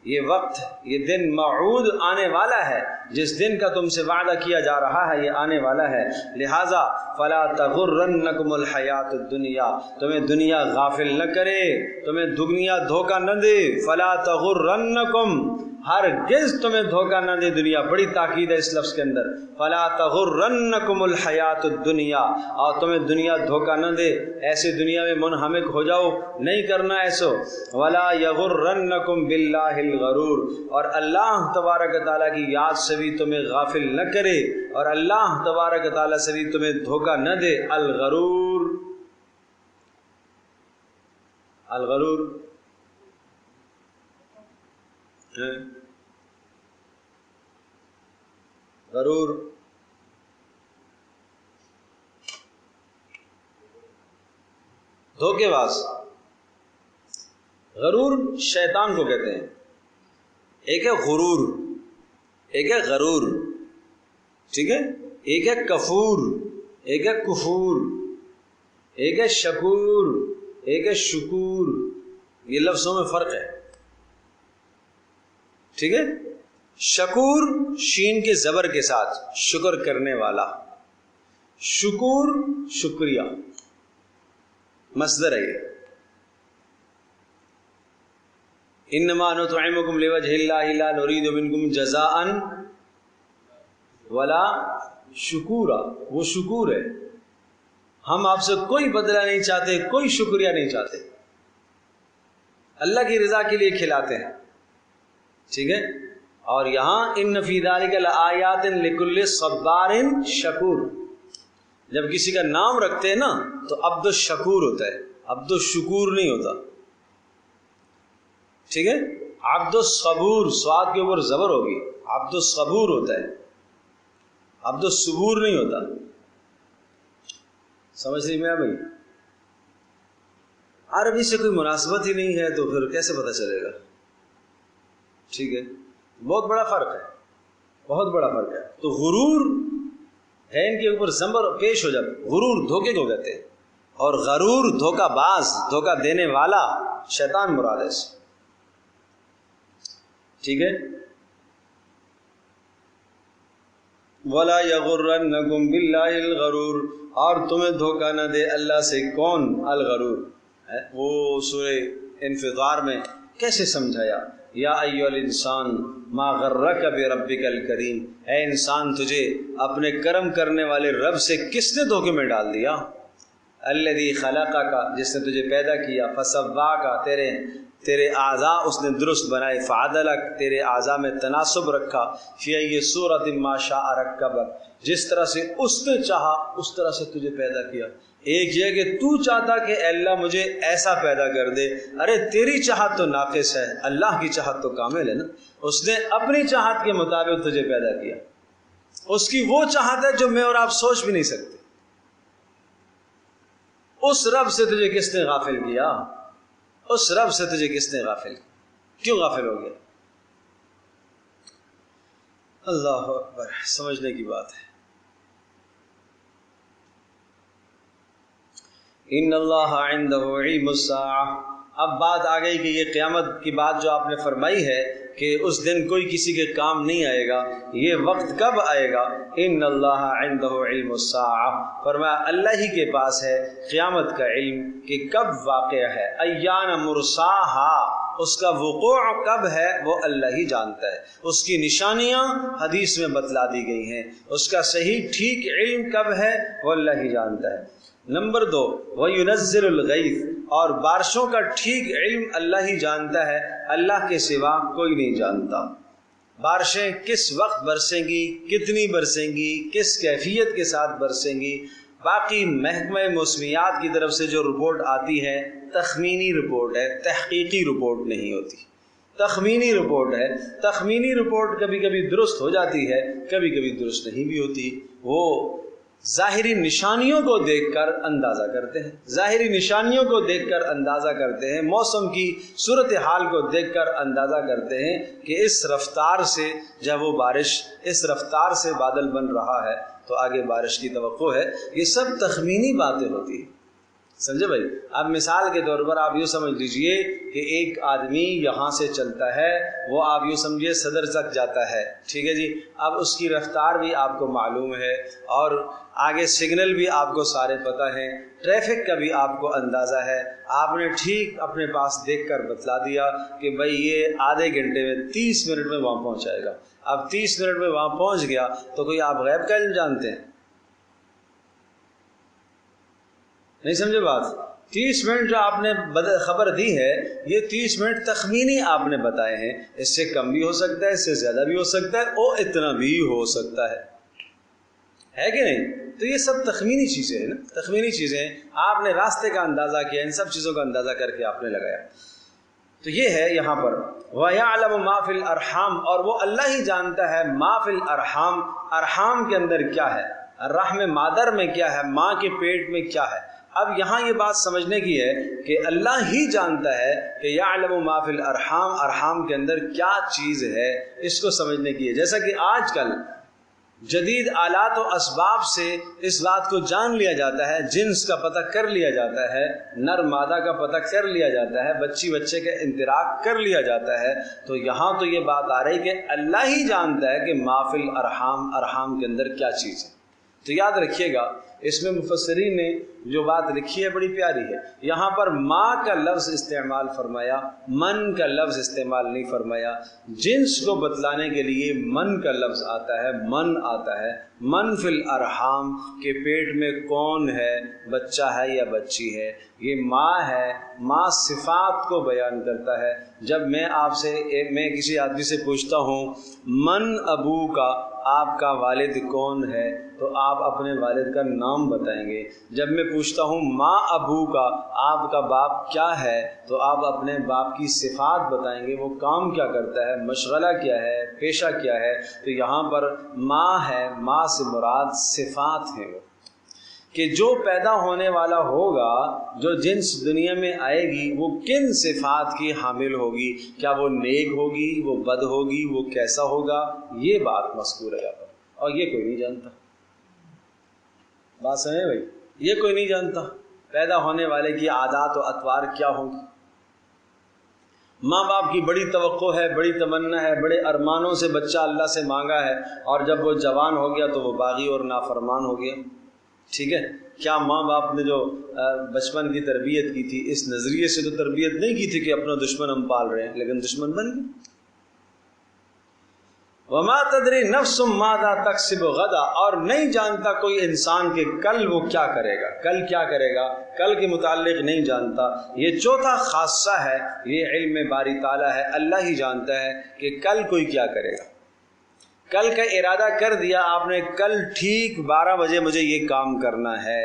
Speaker 1: یہ وقت، یہ دن موعود آنے والا ہے، جس دن کا تم سے وعدہ کیا جا رہا ہے یہ آنے والا ہے. لہذا فلا تغرنکم الحیات الدنیا، تمہیں دنیا غافل نہ کرے، تمہیں دنیا دھوکہ نہ دے. فلا تغرنکم، ہرگز تمہیں دھوکہ نہ دے دنیا. بڑی تاکید ہے اس لفظ کے اندر. فلا تغرنکم الحیات الدنیا، اور تمہیں دنیا دھوکہ نہ دے، ایسے دنیا میں منہمک ہو جاؤ، نہیں کرنا ایسو. ولا یغرنکم باللہ الغرور، اور اللہ تبارک تعالیٰ کی یاد سے بھی تمہیں غافل نہ کرے، اور اللہ تبارک تعالیٰ سے بھی تمہیں دھوکہ نہ دے. الغرور، الغرور غرور دھوکے باز. غرور شیطان کو کہتے ہیں. ایک ہے غرور، ایک ہے غرور، ٹھیک ہے. ایک ہے کفور، ایک ہے کفور، ایک ہے شکور، ایک ہے شکور. یہ لفظوں میں فرق ہے، ٹھیک ہے. شکور شین کے زبر کے ساتھ، شکر کرنے والا. شکور شکریہ، مصدر ہے یہ. انما نطعمکم لوجہ اللہ لا نرید منکم جزاء ولا شکورا، وہ شکور ہے. ہم آپ سے کوئی بدلہ نہیں چاہتے، کوئی شکریہ نہیں چاہتے، اللہ کی رضا کے لیے کھلاتے ہیں، ٹھیک ہے. اور یہاں ان فی ذلک لآیات لکل صبار شکور، جب کسی کا نام رکھتے ہیں نا تو عبد الشکور ہوتا ہے، عبد الشکور نہیں ہوتا، ٹھیک ہے. عبد الصبور، سواد کے اوپر زبر ہوگی، عبد الصبور ہوتا ہے، عبد الصبور نہیں ہوتا. سمجھ رہی میں بھائی؟ عربی سے کوئی مناسبت ہی نہیں ہے تو پھر کیسے پتہ چلے گا؟ ٹھیک ہے، بہت بڑا فرق ہے، بہت بڑا فرق ہے. تو غرور ہے ان کے اوپر زمر پیش ہو جائے. غرور دھوکے کو کہتے ہیں، اور غرور دھوکہ باز، دھوکہ دینے والا، شیطان مراد ہے اس، ٹھیک ہے. ولا یغرنکم باللہ الغرور، اور تمہیں دھوکہ نہ دے اللہ سے. کون؟ الغرور. وہ سورہ انفطار میں کیسے سمجھایا؟ یا ایھا الانسان ما غرک بربک الکریم، اے انسان تجھے اپنے کرم کرنے والے رب سے کس نے دھوکے میں ڈال دیا؟ الذی خلقک، جس نے تجھے پیدا کیا، فسواک، تیرے اعضاء اس نے درست بنائے، فعدلک، تیرے اعضاء میں تناسب رکھا، فی ای صورت ما شاء رکبک، جس طرح سے اس نے چاہا اس طرح سے تجھے پیدا کیا. ایک یہ کہ تو چاہتا کہ اے اللہ مجھے ایسا پیدا کر دے، ارے تیری چاہت تو ناقص ہے، اللہ کی چاہت تو کامل ہے نا. اس نے اپنی چاہت کے مطابق تجھے پیدا کیا، اس کی وہ چاہت ہے جو میں اور آپ سوچ بھی نہیں سکتے. اس رب سے تجھے کس نے غافل کیا؟ اس رب سے تجھے کس نے غافل کیا؟ کیوں غافل ہو گیا؟ اللہ اکبر، سمجھنے کی بات ہے. ان اللہ عندہ علم الساعہ. اب بات آ گئی کہ یہ قیامت کی بات جو آپ نے فرمائی ہے کہ اس دن کوئی کسی کے کام نہیں آئے گا، یہ وقت کب آئے گا؟ ان اللہ عندہ علم الساعہ، فرمایا اللہ ہی کے پاس ہے قیامت کا علم کہ کب واقع ہے. ایان مرساہا، اس کا وقوع کب ہے وہ اللہ ہی جانتا ہے. اس کی نشانیاں حدیث میں بتلا دی گئی ہیں، اس کا صحیح ٹھیک علم کب ہے وہ اللہ ہی جانتا ہے. نمبر 2، وَيُنَزِّلُ الْغَيْثَ، اور بارشوں کا ٹھیک علم اللہ ہی جانتا ہے، اللہ کے سوا کوئی نہیں جانتا. بارشیں کس وقت برسیں گی، کتنی برسیں گی، کس کیفیت کے ساتھ برسیں گی. باقی محکمہ موسمیات کی طرف سے جو رپورٹ آتی ہے تخمینی رپورٹ ہے، تحقیقی رپورٹ نہیں ہوتی. تخمینی رپورٹ ہے. تخمینی رپورٹ کبھی کبھی درست ہو جاتی ہے، کبھی کبھی درست نہیں بھی ہوتی. وہ ظاہری نشانیوں کو دیکھ کر اندازہ کرتے ہیں، ظاہری نشانیوں کو دیکھ کر اندازہ کرتے ہیں، موسم کی صورتحال کو دیکھ کر اندازہ کرتے ہیں کہ اس رفتار سے جب وہ بارش، اس رفتار سے بادل بن رہا ہے تو آگے بارش کی توقع ہے. یہ سب تخمینی باتیں ہوتی ہیں، سمجھے بھائی. اب مثال کے طور پر آپ یوں سمجھ لیجئے کہ ایک آدمی یہاں سے چلتا ہے، وہ آپ یوں سمجھیے صدر تک جاتا ہے، ٹھیک ہے جی. اب اس کی رفتار بھی آپ کو معلوم ہے اور آگے سگنل بھی آپ کو سارے پتہ ہیں، ٹریفک کا بھی آپ کو اندازہ ہے. آپ نے ٹھیک اپنے پاس دیکھ کر بتلا دیا کہ بھائی یہ آدھے گھنٹے میں 30 منٹ میں وہاں پہنچائے گا. اب 30 منٹ میں وہاں پہنچ گیا تو کوئی آپ غیب کا علم جانتے ہیں؟ نہیں سمجھے بات. 30 منٹ جو آپ نے خبر دی ہے، یہ 30 منٹ تخمینی آپ نے بتائے ہیں. اس سے کم بھی ہو سکتا ہے، اس سے زیادہ بھی ہو سکتا ہے، اور اتنا بھی ہو سکتا ہے کہ نہیں؟ تو یہ سب تخمینی چیزیں ہیں نا، تخمینی چیزیں ہیں. آپ نے راستے کا اندازہ کیا، ان سب چیزوں کا اندازہ کر کے آپ نے لگایا. تو یہ ہے یہاں پر وَيَعْلَمُ مَا فِي الْأَرْحَامِ، اور وہ اللہ ہی جانتا ہے ما فی الارحام، ارحام کے اندر کیا ہے، رحم مادر میں کیا ہے، ماں کے پیٹ میں کیا ہے. اب یہاں یہ بات سمجھنے کی ہے کہ اللہ ہی جانتا ہے کہ یعلم ما فی الارحام، ارحام کے اندر کیا چیز ہے، اس کو سمجھنے کی ہے. جیسا کہ آج کل جدید آلات و اسباب سے اس بات کو جان لیا جاتا ہے، جنس کا پتہ کر لیا جاتا ہے، نر مادہ کا پتہ کر لیا جاتا ہے، بچی بچے کا انطراق کر لیا جاتا ہے. تو یہاں تو یہ بات آ رہی کہ اللہ ہی جانتا ہے کہ ما فی الارحام، ارحام کے اندر کیا چیز ہے. تو یاد رکھیے گا اس میں مفسرین نے جو بات لکھی ہے بڑی پیاری ہے. یہاں پر ماں کا لفظ استعمال فرمایا، من کا لفظ استعمال نہیں فرمایا. جنس کو بتلانے کے لیے من کا لفظ آتا ہے، من آتا ہے. من فی الارحام کے پیٹ میں کون ہے، بچہ ہے یا بچی ہے، یہ ماں ہے. ماں صفات کو بیان کرتا ہے. جب میں آپ سے، میں کسی آدمی سے پوچھتا ہوں من ابو کا، آپ کا والد کون ہے، تو آپ اپنے والد کا نام بتائیں گے. جب میں پوچھتا ہوں ماں ابو کا، آپ کا باپ کیا ہے، تو آپ اپنے باپ کی صفات بتائیں گے، وہ کام کیا کرتا ہے، مشغلہ کیا ہے، پیشہ کیا ہے. تو یہاں پر ماں ہے، ماں سے مراد صفات ہیں، کہ جو پیدا ہونے والا ہوگا، جو جنس دنیا میں آئے گی، وہ کن صفات کی حامل ہوگی، کیا وہ نیک ہوگی، وہ بد ہوگی، وہ کیسا ہوگا، یہ بات مذکور ہے یہاں پر. اور یہ کوئی نہیں جانتا. بات سمجھیں بھائی، یہ کوئی نہیں جانتا پیدا ہونے والے کی عادات و اطوار کیا ہوں گی. ماں باپ کی بڑی توقع ہے، بڑی تمنا ہے، بڑے ارمانوں سے بچہ اللہ سے مانگا ہے، اور جب وہ جوان ہو گیا تو وہ باغی اور نافرمان ہو گیا. ٹھیک ہے، کیا ماں باپ نے جو بچپن کی تربیت کی تھی، اس نظریے سے تو تربیت نہیں کی تھی کہ اپنا دشمن ہم پال رہے ہیں، لیکن دشمن بن گئے. وما تدری نفس ماذا تکسب غدا، اور نہیں جانتا کوئی انسان کہ کل وہ کیا کرے گا، کل کیا کرے گا، کل کے متعلق نہیں جانتا. یہ چوتھا خاصہ ہے، یہ علم باری تعالیٰ ہے. اللہ ہی جانتا ہے کہ کل کوئی کیا کرے گا. کل کا ارادہ کر دیا آپ نے، کل ٹھیک 12 بجے مجھے یہ کام کرنا ہے،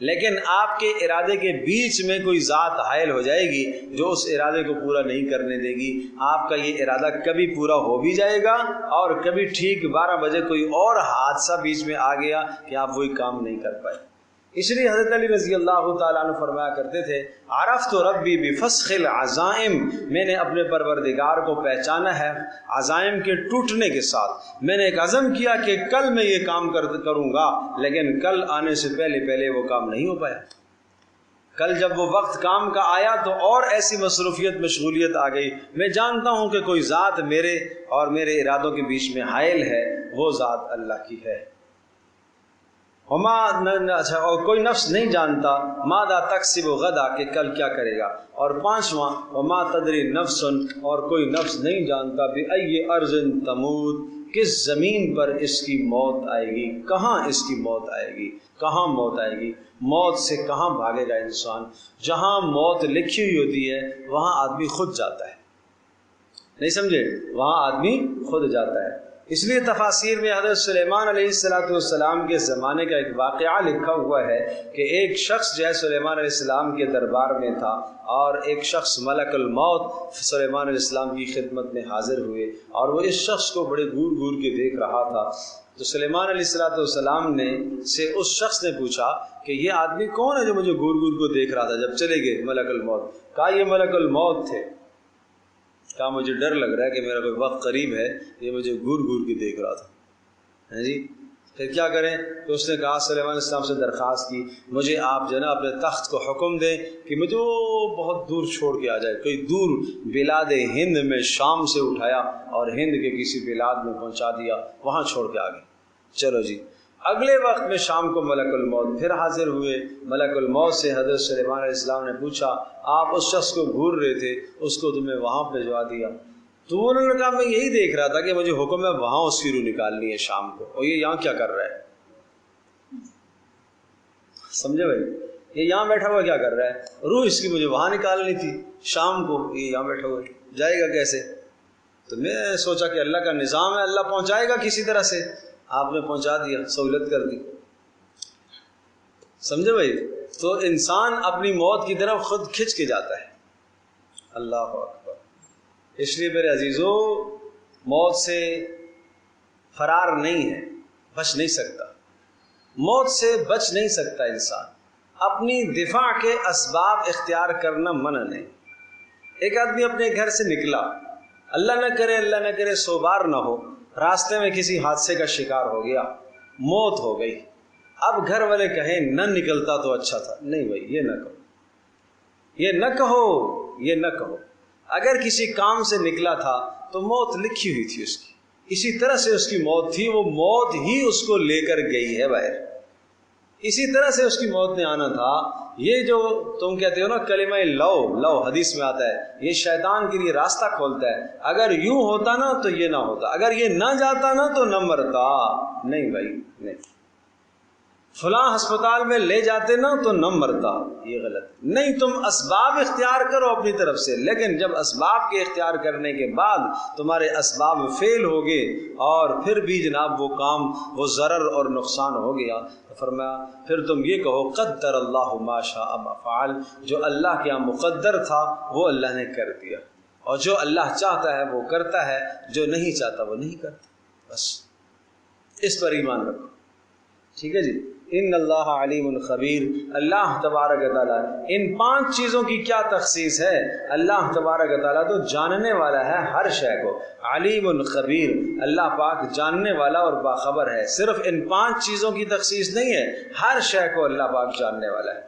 Speaker 1: لیکن آپ کے ارادے کے بیچ میں کوئی ذات حائل ہو جائے گی جو اس ارادے کو پورا نہیں کرنے دے گی. آپ کا یہ ارادہ کبھی پورا ہو بھی جائے گا، اور کبھی ٹھیک 12 بجے کوئی اور حادثہ بیچ میں آ گیا کہ آپ وہی کام نہیں کر پائے. اس لیے حضرت علی رضی اللہ تعالیٰ عنہ فرمایا کرتے تھے عرفت ربی بفسخ العزائم، میں نے اپنے پروردگار کو پہچانا ہے عزائم کے ٹوٹنے کے ساتھ. میں نے ایک عزم کیا کہ کل میں یہ کام کروں گا، لیکن کل آنے سے پہلے پہلے وہ کام نہیں ہو پایا. کل جب وہ وقت کام کا آیا تو اور ایسی مصروفیت مشغولیت آ گئی. میں جانتا ہوں کہ کوئی ذات میرے اور میرے ارادوں کے بیچ میں حائل ہے، وہ ذات اللہ کی ہے. اور کوئی نفس نہیں جانتا ماذا تکسب غدا، کہ کل کیا کرے گا. اور 5واں وما تدری نفس، اور کوئی نفس نہیں جانتا بأی ارض تموت، کس زمین پر اس کی موت آئے گی، کہاں اس کی موت آئے گی، کہاں موت آئے گی. موت سے کہاں بھاگے گا انسان. جہاں موت لکھی ہوئی ہوتی ہے وہاں آدمی خود جاتا ہے. نہیں سمجھے، وہاں آدمی خود جاتا ہے. اس لیے تفاسیر میں حضرت سلیمان علیہ السلام کے زمانے کا ایک واقعہ لکھا ہوا ہے کہ ایک شخص جو ہے سلیمان علیہ السلام کے دربار میں تھا، اور ایک شخص ملک الموت سلیمان علیہ السلام کی خدمت میں حاضر ہوئے، اور وہ اس شخص کو بڑے گور گور کے دیکھ رہا تھا۔ تو سلیمان علیہ السلام نے سے اس شخص نے پوچھا کہ یہ آدمی کون ہے جو مجھے گور گور کو دیکھ رہا تھا جب چلے گئے ملک الموت؟ کہا یہ ملک الموت تھے۔ کہا مجھے ڈر لگ رہا ہے کہ میرا کوئی وقت قریب ہے، یہ مجھے گور گور کے دیکھ رہا تھا۔ ہیں جی، پھر کیا کریں؟ تو اس نے کہا سلیمان علیہ السلام سے درخواست کی، مجھے آپ جو نا اپنے تخت کو حکم دیں کہ مجھے وہ بہت دور چھوڑ کے آ جائے، کوئی دور بلاد ہند میں شام سے اٹھایا اور ہند کے کسی بلاد میں پہنچا دیا، وہاں چھوڑ کے آ گئے۔ چلو جی، اگلے وقت میں شام کو ملک الموت پھر حاضر ہوئے۔ ملک الموت سے حضرت سلیمان علیہ السلام نے پوچھا آپ اس شخص کو گھور رہے تھے، اس کو تمہیں وہاں بھجوا دیا؟ تو انہوں نے کہا میں یہی دیکھ رہا تھا کہ مجھے حکم ہے وہاں اس کی روح نکالنی ہے شام کو، اور یہ یہاں کیا کر رہا ہے؟ سمجھے بھائی، یہ یہاں بیٹھا ہوا کیا کر رہا ہے؟ روح اس کی مجھے وہاں نکالنی تھی شام کو، یہ یہاں بیٹھا ہوا جائے گا کیسے؟ تو میں سوچا کہ اللہ کا نظام ہے، اللہ پہنچائے گا کسی طرح سے، آپ نے پہنچا دیا، سہولت کر دی۔ سمجھے بھائی؟ تو انسان اپنی موت کی طرف خود کھنچ کے جاتا ہے۔ اللہ اکبر۔ اس لیے میرے عزیزو، موت سے فرار نہیں ہے، بچ نہیں سکتا، موت سے بچ نہیں سکتا انسان۔ اپنی دفاع کے اسباب اختیار کرنا منع نہیں۔ ایک آدمی اپنے گھر سے نکلا، اللہ نہ کرے 100 بار نہ ہو، راستے میں کسی حادثے کا شکار ہو گیا، موت ہو گئی۔ اب گھر والے کہیں نہ نکلتا تو اچھا تھا، نہیں بھائی یہ نہ کہو، یہ نہ کہو، یہ نہ کہو۔ اگر کسی کام سے نکلا تھا تو موت لکھی ہوئی تھی اس کی، اسی طرح سے اس کی موت تھی، وہ موت ہی اس کو لے کر گئی ہے باہر، اسی طرح سے اس کی موت نے آنا تھا۔ یہ جو تم کہتے ہو نا کلمہ لو حدیث میں آتا ہے، یہ شیطان کے لیے راستہ کھولتا ہے۔ اگر یوں ہوتا نا تو یہ نہ ہوتا، اگر یہ نہ جاتا نا تو نہ مرتا۔ نہیں بھائی نہیں، فلاں ہسپتال میں لے جاتے نا تو نہ مرتا، یہ غلط نہیں۔ تم اسباب اختیار کرو اپنی طرف سے، لیکن جب اسباب کے اختیار کرنے کے بعد تمہارے اسباب فیل ہو گئے اور پھر بھی جناب وہ کام، وہ ضرر اور نقصان ہو گیا، تو فرمایا پھر تم یہ کہو قدر اللہ ما شاء فعل، جو اللہ کے یہاں مقدر تھا وہ اللہ نے کر دیا، اور جو اللہ چاہتا ہے وہ کرتا ہے، جو نہیں چاہتا وہ نہیں کرتا۔ بس اس پر ایمان رکھو، ٹھیک ہے جی۔ ان اللہ علیم خبیر، اللہ تبارک و تعالیٰ ان 5 چیزوں کی کیا تخصیص ہے؟ اللہ تبارک و تعالیٰ تو جاننے والا ہے ہر شے کو، علیم خبیر، اللہ پاک جاننے والا اور باخبر ہے۔ صرف ان 5 چیزوں کی تخصیص نہیں ہے، ہر شے کو اللہ پاک جاننے والا ہے۔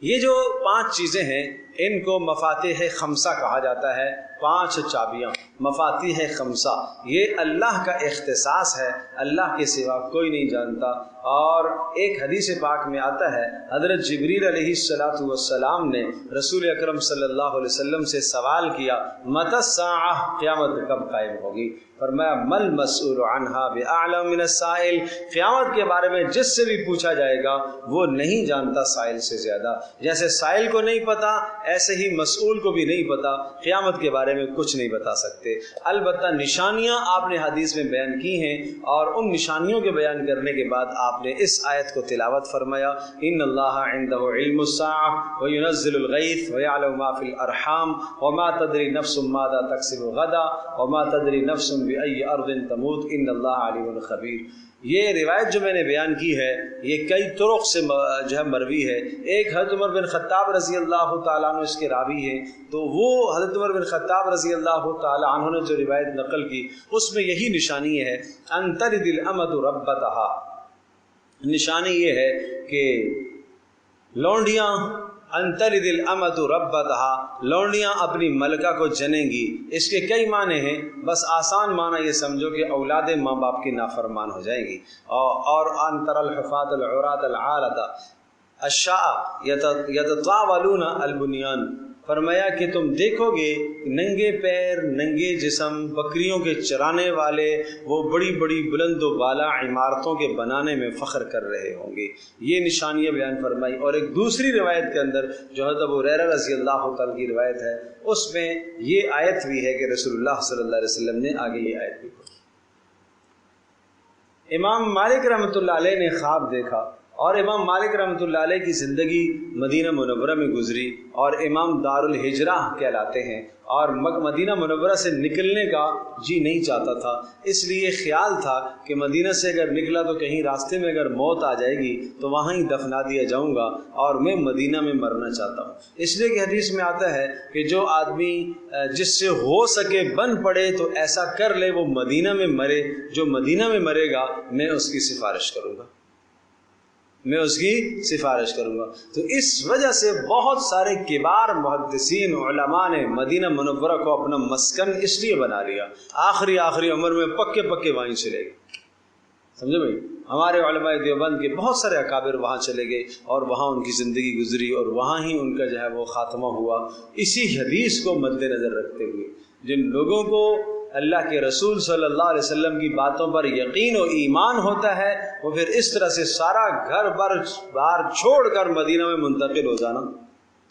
Speaker 1: یہ جو 5 چیزیں ہیں ان کو مفاتیح خمسہ کہا جاتا ہے، 5 چابیاں، مفاتیح خمسہ، یہ اللہ کا اختصاص ہے، اللہ کے سوا کوئی نہیں جانتا۔ اور ایک حدیث پاک میں آتا ہے، حضرت جبریل علیہ السلام نے رسول اکرم صلی اللہ علیہ وسلم سے سوال کیا متی الساعہ، قیامت کب قائم ہوگی؟ فرمایا مل مسئول عنہا بأعلم من السائل، قیامت کے بارے میں جس سے بھی پوچھا جائے گا وہ نہیں جانتا سائل سے زیادہ۔ جیسے سائل کو نہیں پتا ایسے ہی مسئول کو بھی نہیں پتا، قیامت کے بارے میں کچھ نہیں بتا سکتے۔ البتہ نشانیاں آپ نے حدیث میں بیان کی ہیں، اور ان نشانیوں کے بیان کرنے کے بعد آپ نے اس آیت کو تلاوت فرمایا، ان اللہ عنده علم الساعة وينزل الغیث ويعلم ما في الارحام وما تدری نفس ماذا تکسب غدا وما تدری نفس بأي ارض تموت ان اللہ علیم خبیر۔ یہ روایت جو میں نے بیان کی ہے یہ کئی طرق سے جو ہے مروی ہے۔ ایک حضرت عمر بن خطاب رضی اللہ تعالیٰ عنہ اس کے راوی ہیں، تو وہ حضرت عمر بن خطاب رضی اللہ تعالیٰ عنہ نے جو روایت نقل کی اس میں یہی نشانی ہے، ان تلد الامۃ ربتها، نشانی یہ ہے کہ لونڈیاں، ان تلد الامۃ ربتها، لونڈیاں اپنی ملکہ کو جنیں گی۔ اس کے کئی معنی ہیں، بس آسان معنی یہ سمجھو کہ اولاد ماں باپ کی نافرمان ہو جائیں گی۔ اور ان تر الحفاۃ العراۃ العالۃ الشاء یتطاولون البنیان، فرمایا کہ تم دیکھو گے ننگے پیر ننگے جسم بکریوں کے چرانے والے وہ بڑی بڑی بلند و بالا عمارتوں کے بنانے میں فخر کر رہے ہوں گے۔ یہ نشانیاں بیان فرمائی۔ اور ایک دوسری روایت کے اندر جو حضرت ابو ہریرہ رضی اللہ تعالیٰ کی روایت ہے، اس میں یہ آیت بھی ہے کہ رسول اللہ صلی اللہ علیہ وسلم نے آگے یہ آیت بھی پڑھی۔ امام مالک رحمۃ اللہ علیہ نے خواب دیکھا، اور امام مالک رحمۃ اللہ علیہ کی زندگی مدینہ منورہ میں گزری، اور امام دار الہجرہ کہلاتے ہیں، اور مدینہ منورہ سے نکلنے کا جی نہیں چاہتا تھا، اس لیے خیال تھا کہ مدینہ سے اگر نکلا تو کہیں راستے میں اگر موت آ جائے گی تو وہاں ہی دفنا دیا جاؤں گا، اور میں مدینہ میں مرنا چاہتا ہوں۔ اس لیے کہ حدیث میں آتا ہے کہ جو آدمی جس سے ہو سکے بن پڑے تو ایسا کر لے وہ مدینہ میں مرے، جو مدینہ میں مرے گا میں اس کی سفارش کروں گا، میں اس کی سفارش کروں گا۔ تو اس وجہ سے بہت سارے کبار محدثین علماء نے مدینہ منورہ کو اپنا مسکن اس لیے بنا لیا، آخری عمر میں پکے وہیں چلے گئے، سمجھے بھائی؟ ہمارے علماء دیوبند کے بہت سارے اکابر وہاں چلے گئے، اور وہاں ان کی زندگی گزری، اور وہاں ہی ان کا جو ہے وہ خاتمہ ہوا۔ اسی حدیث کو مد نظر رکھتے ہوئے جن لوگوں کو اللہ کے رسول صلی اللہ علیہ وسلم کی باتوں پر یقین و ایمان ہوتا ہے، وہ پھر اس طرح سے سارا گھر بار چھوڑ کر مدینہ میں منتقل ہو جانا،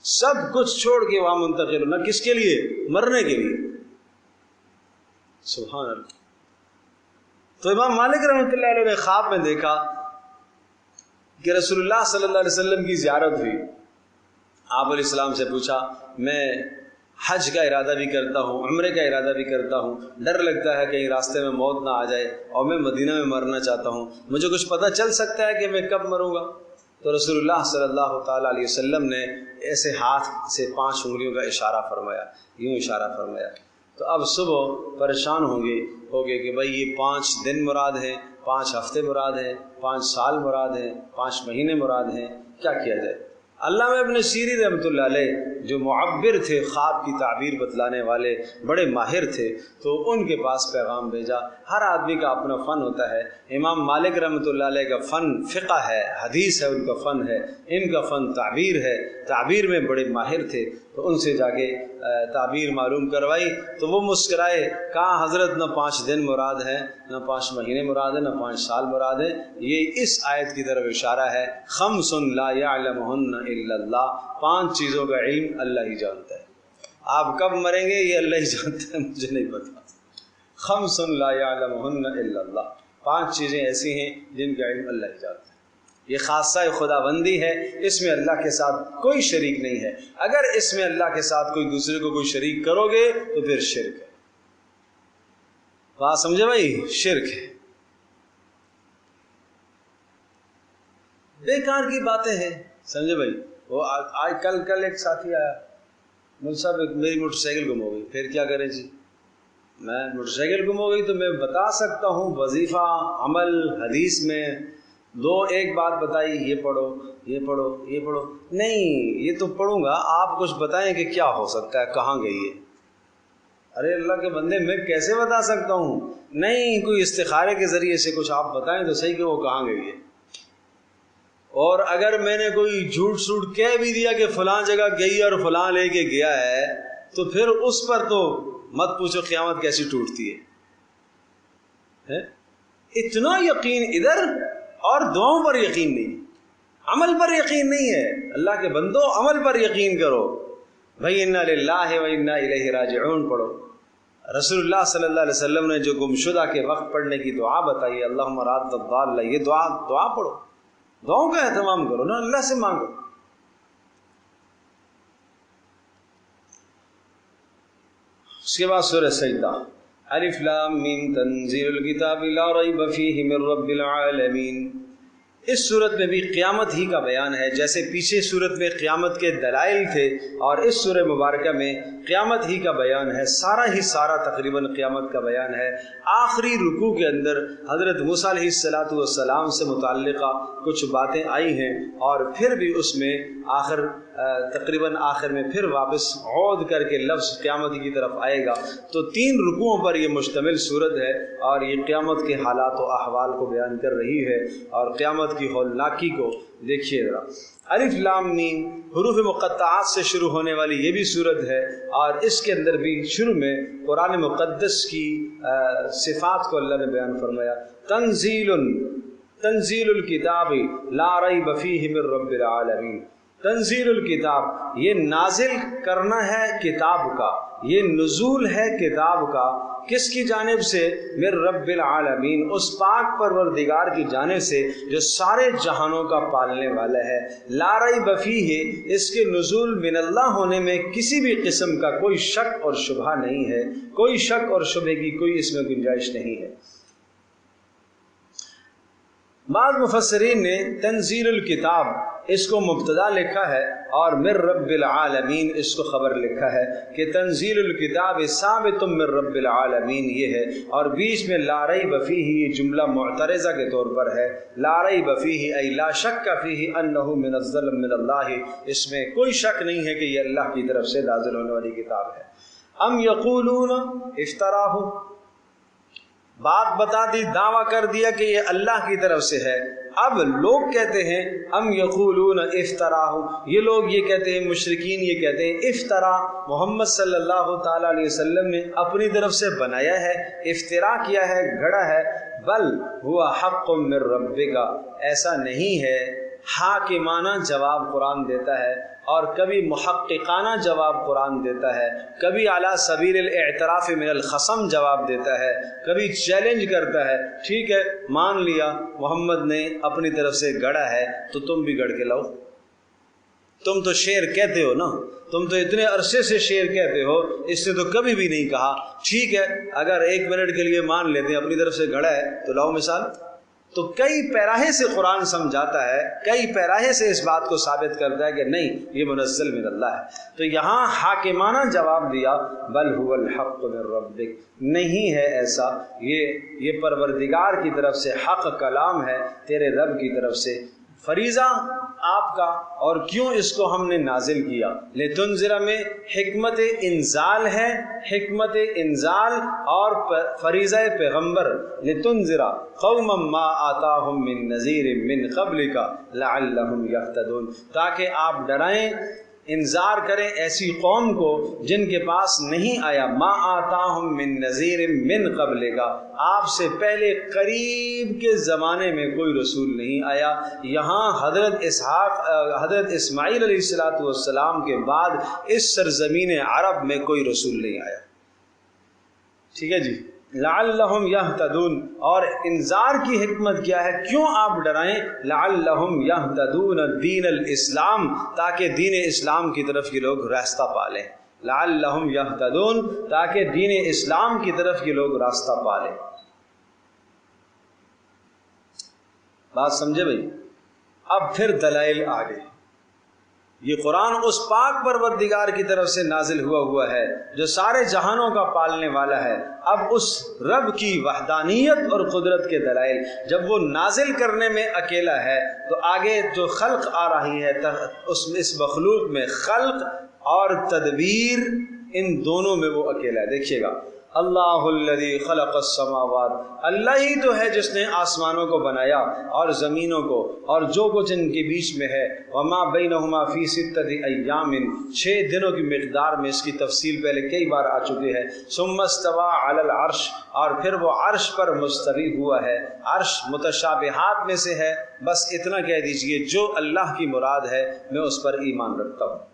Speaker 1: سب کچھ چھوڑ کے وہاں منتقل ہونا، کس کے لیے؟ مرنے کے لیے۔ سبحان اللہ۔ تو امام مالک رحمۃ اللہ علیہ نے خواب میں دیکھا کہ رسول اللہ صلی اللہ علیہ وسلم کی زیارت ہوئی۔ آپ علیہ السلام سے پوچھا، میں حج کا ارادہ بھی کرتا ہوں، عمرے کا ارادہ بھی کرتا ہوں، ڈر لگتا ہے کہیں راستے میں موت نہ آ جائے، اور میں مدینہ میں مرنا چاہتا ہوں، مجھے کچھ پتہ چل سکتا ہے کہ میں کب مروں گا؟ تو رسول اللہ صلی اللہ تعالیٰ علیہ وسلم نے ایسے ہاتھ سے 5 انگلیوں کا اشارہ فرمایا، یوں اشارہ فرمایا۔ تو اب صبح پریشان ہوں گے کہ بھائی یہ 5 دن مراد ہیں، 5 ہفتے مراد ہیں، 5 سال مراد ہیں، 5 مہینے مراد ہیں، کیا کیا جائے؟ علامہ ابن سیری رحمۃ اللہ علیہ جو معبر تھے، خواب کی تعبیر بتلانے والے بڑے ماہر تھے، تو ان کے پاس پیغام بھیجا۔ ہر آدمی کا اپنا فن ہوتا ہے، امام مالک رحمۃ اللہ علیہ کا فن فقہ ہے، حدیث ہے، ان کا فن ہے، ان کا فن تعبیر ہے، تعبیر میں بڑے ماہر تھے، تو ان سے جا کے تعبیر معلوم کروائی تو وہ مسکرائے، کہا حضرت نہ 5 دن مراد ہیں، نہ 5 مہینے مراد ہیں، نہ 5 سال مراد ہیں، یہ اس آیت کی طرف اشارہ ہے، خمس لا یعلمہن الا اللہ، 5 چیزوں کا علم اللہ ہی جانتا ہے، آپ کب مریں گے یہ اللہ ہی جانتا ہے، مجھے نہیں پتا۔ خمس لا یعلمہن الا اللہ، 5 چیزیں ایسی ہیں جن کا علم اللہ ہی جانتا ہے، یہ خاصہ خدا بندی ہے، اس میں اللہ کے ساتھ کوئی شریک نہیں ہے۔ اگر اس میں اللہ کے ساتھ کوئی دوسرے کو کوئی شریک کرو گے تو پھر شرک ہے، بات سمجھے بھائی؟ شرک ہے، بیکار کی باتیں ہیں، سمجھے بھائی؟ وہ آج کل ایک ساتھی آیا، مول صاحب میری موٹر سائیکل گم ہو گئی، پھر کیا کریں جی؟ میں موٹر سائیکل گم ہو گئی تو میں بتا سکتا ہوں وظیفہ عمل حدیث میں 2 ایک بات بتائی، یہ پڑھو یہ پڑھو یہ پڑھو، نہیں یہ تو پڑھوں گا، آپ کچھ بتائیں کہ کیا ہو سکتا ہے، کہاں گئی ہے؟ ارے اللہ کے بندے میں کیسے بتا سکتا ہوں؟ نہیں کوئی استخارے کے ذریعے سے کچھ آپ بتائیں تو صحیح کہ وہ کہاں گئی ہے۔ اور اگر میں نے کوئی جھوٹ سوٹ کہہ بھی دیا کہ فلاں جگہ گئی اور فلاں لے کے گیا ہے تو پھر اس پر تو مت پوچھو قیامت کیسی ٹوٹتی ہے۔ اتنا یقین ادھر اور دعاؤں پر یقین نہیں، عمل پر یقین نہیں ہے۔ اللہ کے بندو عمل پر یقین کرو بھائی، انا للہ و انا الیہ راجعون پڑھو۔ رسول اللہ صلی اللہ علیہ وسلم نے جو گمشدہ کے وقت پڑھنے کی دعا بتائی، اللہم راد الضال، یہ دعا پڑھو، دعاؤں کا اہتمام کرو نا، اللہ سے مانگو۔ اس کے بعد سورہ سجدہ، الف لام میم تنزیل الکتاب لا ریب فیہ من رب العالمین۔ اس صورت میں بھی قیامت ہی کا بیان ہے، جیسے پیچھے صورت میں قیامت کے دلائل تھے اور اس سورہ مبارکہ میں قیامت ہی کا بیان ہے، سارا تقریباً قیامت کا بیان ہے۔ آخری رکوع کے اندر حضرت موسیٰ علیہ السلام سے متعلقہ کچھ باتیں آئی ہیں، اور پھر بھی اس میں تقریباً آخر میں پھر واپس عود کر کے لفظ قیامت کی طرف آئے گا۔ تو 3 رکوعوں پر یہ مشتمل صورت ہے، اور یہ قیامت کے حالات و احوال کو بیان کر رہی ہے، اور قیامت کی ہولناکی کو دیکھیے ذرا۔ الف لام میم حروف مقطعات سے شروع ہونے والی یہ بھی صورت ہے، اور اس کے اندر بھی شروع میں قرآن مقدس کی صفات کو اللہ نے بیان فرمایا۔ تنزیل الکتاب لا ریب فیہ من رب العالمین، تنزیل الکتاب یہ نازل کرنا ہے کتاب کا، یہ نزول ہے کتاب کا، کس کی جانب سے؟ من رب العالمین، اس پاک پروردگار کی جانب سے جو سارے جہانوں کا پالنے والا ہے۔ لا ریب فیہ، اس کے نزول من اللہ ہونے میں کسی بھی قسم کا کوئی شک اور شبہ نہیں ہے، کوئی شک اور شبہ کی کوئی اس میں گنجائش نہیں ہے۔ بعض مفسرین نے تنزیل الکتاب اس کو مبتدا لکھا ہے اور من رب العالمین اس کو خبر لکھا ہے کہ تنزیل الکتاب ثابت من رب العالمین یہ ہے، اور بیچ میں لا ریب فیہ یہ جملہ معترضہ کے طور پر ہے۔ لا ریب فیہ ای لا شک فیہ انہ منزل من اللہ، اس میں کوئی شک نہیں ہے کہ یہ اللہ کی طرف سے نازل ہونے والی کتاب ہے۔ ام یقولون افتراہ، بات بتا دی، دعویٰ کر دیا کہ یہ اللہ کی طرف سے ہے۔ اب لوگ کہتے ہیں ام یقولون افتراہ، یہ لوگ یہ کہتے ہیں، مشرکین یہ کہتے ہیں افطرا، محمد صلی اللہ تعالیٰ علیہ وسلم نے اپنی طرف سے بنایا ہے، افترا کیا ہے، گھڑا ہے۔ بل ہوا حق من ربک، ایسا نہیں ہے۔ حاکمانہ جواب قرآن دیتا ہے اور کبھی محققانہ جواب قرآن دیتا ہے، کبھی علی سبیل الاعتراف من الخصم جواب دیتا ہے، کبھی چیلنج کرتا ہے۔ ٹھیک ہے، مان لیا محمد نے اپنی طرف سے گڑھا ہے تو تم بھی گڑھ کے لاؤ، تم تو شعر کہتے ہو نا، تم تو اتنے عرصے سے شعر کہتے ہو، اس نے تو کبھی بھی نہیں کہا۔ ٹھیک ہے، اگر 1 منٹ کے لیے مان لیتے ہیں اپنی طرف سے گڑھا ہے تو لاؤ مثال۔ تو کئی پیراہے سے قرآن سمجھاتا ہے، کئی پیراہے سے اس بات کو ثابت کرتا ہے کہ نہیں، یہ منزل من اللہ ہے۔ تو یہاں حاکمانہ جواب دیا، بل هو الحق من ربک، نہیں ہے ایسا، یہ پروردگار کی طرف سے حق کلام ہے، تیرے رب کی طرف سے، فریضہ آپ کا۔ اور کیوں اس کو ہم نے نازل کیا؟ لتنذر میں حکمت انزال ہے، حکمت انزال اور فریضہ پیغمبر، لتنذر قوما ما آتاہم من نذیر من قبلک لعلہم یہتدون، تاکہ آپ ڈرائیں، انذار کریں ایسی قوم کو جن کے پاس نہیں آیا، ما آتاہم من نذیر من قبلک، آپ سے پہلے قریب کے زمانے میں کوئی رسول نہیں آیا۔ یہاں حضرت اسماعیل علیہ السلام کے بعد اس سرزمین عرب میں کوئی رسول نہیں آیا۔ ٹھیک ہے جی، لعلہم یہتدون، اور انذار کی حکمت کیا ہے، کیوں آپ ڈرائیں؟ لعلہم یہتدون دین الاسلام، تاکہ دین اسلام کی طرف یہ لوگ راستہ پالیں، لعلہم یہتدون، تاکہ دین اسلام کی طرف یہ لوگ راستہ پالیں۔ بات سمجھے بھائی؟ اب پھر دلائل آگے، یہ قرآن اس پاک پروردگار کی طرف سے نازل ہوا ہے جو سارے جہانوں کا پالنے والا ہے۔ اب اس رب کی وحدانیت اور قدرت کے دلائل، جب وہ نازل کرنے میں اکیلا ہے تو آگے جو خلق آ رہی ہے، اس مخلوق میں خلق اور تدبیر، ان دونوں میں وہ اکیلا ہے۔ دیکھیے گا، اللہ الذی خلق السماوات، اللہ ہی تو ہے جس نے آسمانوں کو بنایا اور زمینوں کو اور جو کچھ ان کے بیچ میں ہے، وما بینہما فی 6 ایام، 6 دنوں کی مقدار میں، اس کی تفصیل پہلے کئی بار آ چکے ہیں۔ ثم استوى علی العرش، اور پھر وہ عرش پر مستوی ہوا ہے۔ عرش متشابہات میں سے ہے، بس اتنا کہہ دیجئے جو اللہ کی مراد ہے میں اس پر ایمان رکھتا ہوں۔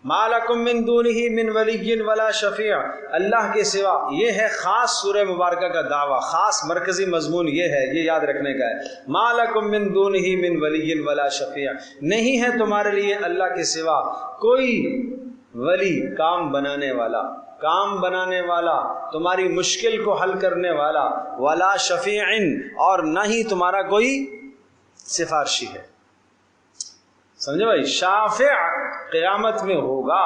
Speaker 1: ما لکم من دونہ من ولی ولا شفیع، اللہ کے سوا، یہ ہے خاص سورہ مبارکہ کا دعویٰ، خاص مرکزی مضمون یہ ہے، یہ یاد رکھنے کا ہے۔ ما لکم من دونہ من ولی ولا شفیع، نہیں ہے تمہارے لیے اللہ کے سوا کوئی ولی، کام بنانے والا، تمہاری مشکل کو حل کرنے والا، ولا شفیع، اور نہ ہی تمہارا کوئی سفارشی ہے۔ سمجھے بھائی؟ شافع قیامت میں ہوگا،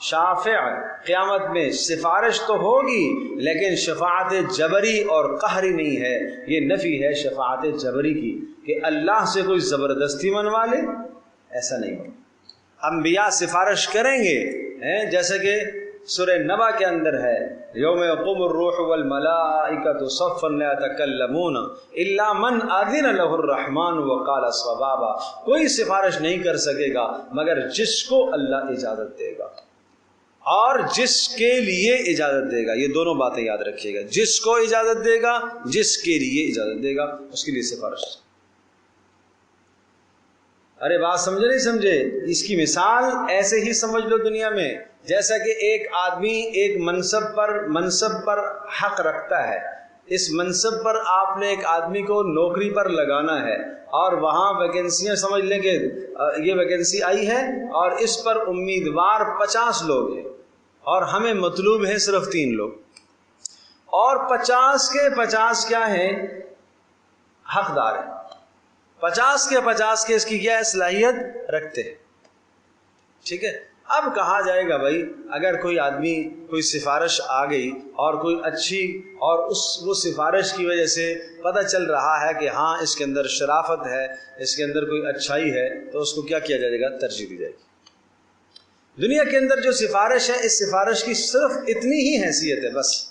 Speaker 1: شافع قیامت میں سفارش تو ہوگی، لیکن شفاعت جبری اور قہری نہیں ہے، یہ نفی ہے شفاعت جبری کی، کہ اللہ سے کوئی زبردستی منوا لے، ایسا نہیں ہوگا۔ انبیاء سفارش کریں گے، جیسے کہ سورہ نبا کے اندر ہے، یوم یقوم الروح والملائکۃ صفا لا یتکلمون الا من اذن له الرحمن وقال صوابا، کوئی سفارش نہیں کر سکے گا مگر جس کو اللہ اجازت دے گا، اور جس کے لیے اجازت دے گا۔ یہ دونوں باتیں یاد رکھیے گا، جس کو اجازت دے گا، جس کے لیے اجازت دے گا، اس کے لیے سفارش۔ ارے بات سمجھے نہیں سمجھے؟ اس کی مثال ایسے ہی سمجھ لو دنیا میں، جیسا کہ ایک آدمی ایک منصب پر حق رکھتا ہے، اس منصب پر آپ نے ایک آدمی کو نوکری پر لگانا ہے اور وہاں ویکینسیاں سمجھ لیں کہ یہ ویکینسی آئی ہے اور اس پر امیدوار 50 لوگ ہیں اور ہمیں مطلوب ہیں صرف 3 لوگ، اور 50 کے 50 کیا ہیں؟ حقدار ہیں، 50 کے 50 کے اس کی کیا ہے؟ صلاحیت رکھتے ہیں، ٹھیک ہے؟ اب کہا جائے گا بھائی اگر کوئی آدمی کوئی سفارش آ گئی اور کوئی اچھی، اور وہ سفارش کی وجہ سے پتہ چل رہا ہے کہ ہاں اس کے اندر شرافت ہے، اس کے اندر کوئی اچھائی ہے، تو اس کو کیا کیا جائے گا؟ ترجیح دی جائے گی۔ دنیا کے اندر جو سفارش ہے، اس سفارش کی صرف اتنی ہی حیثیت ہے، بس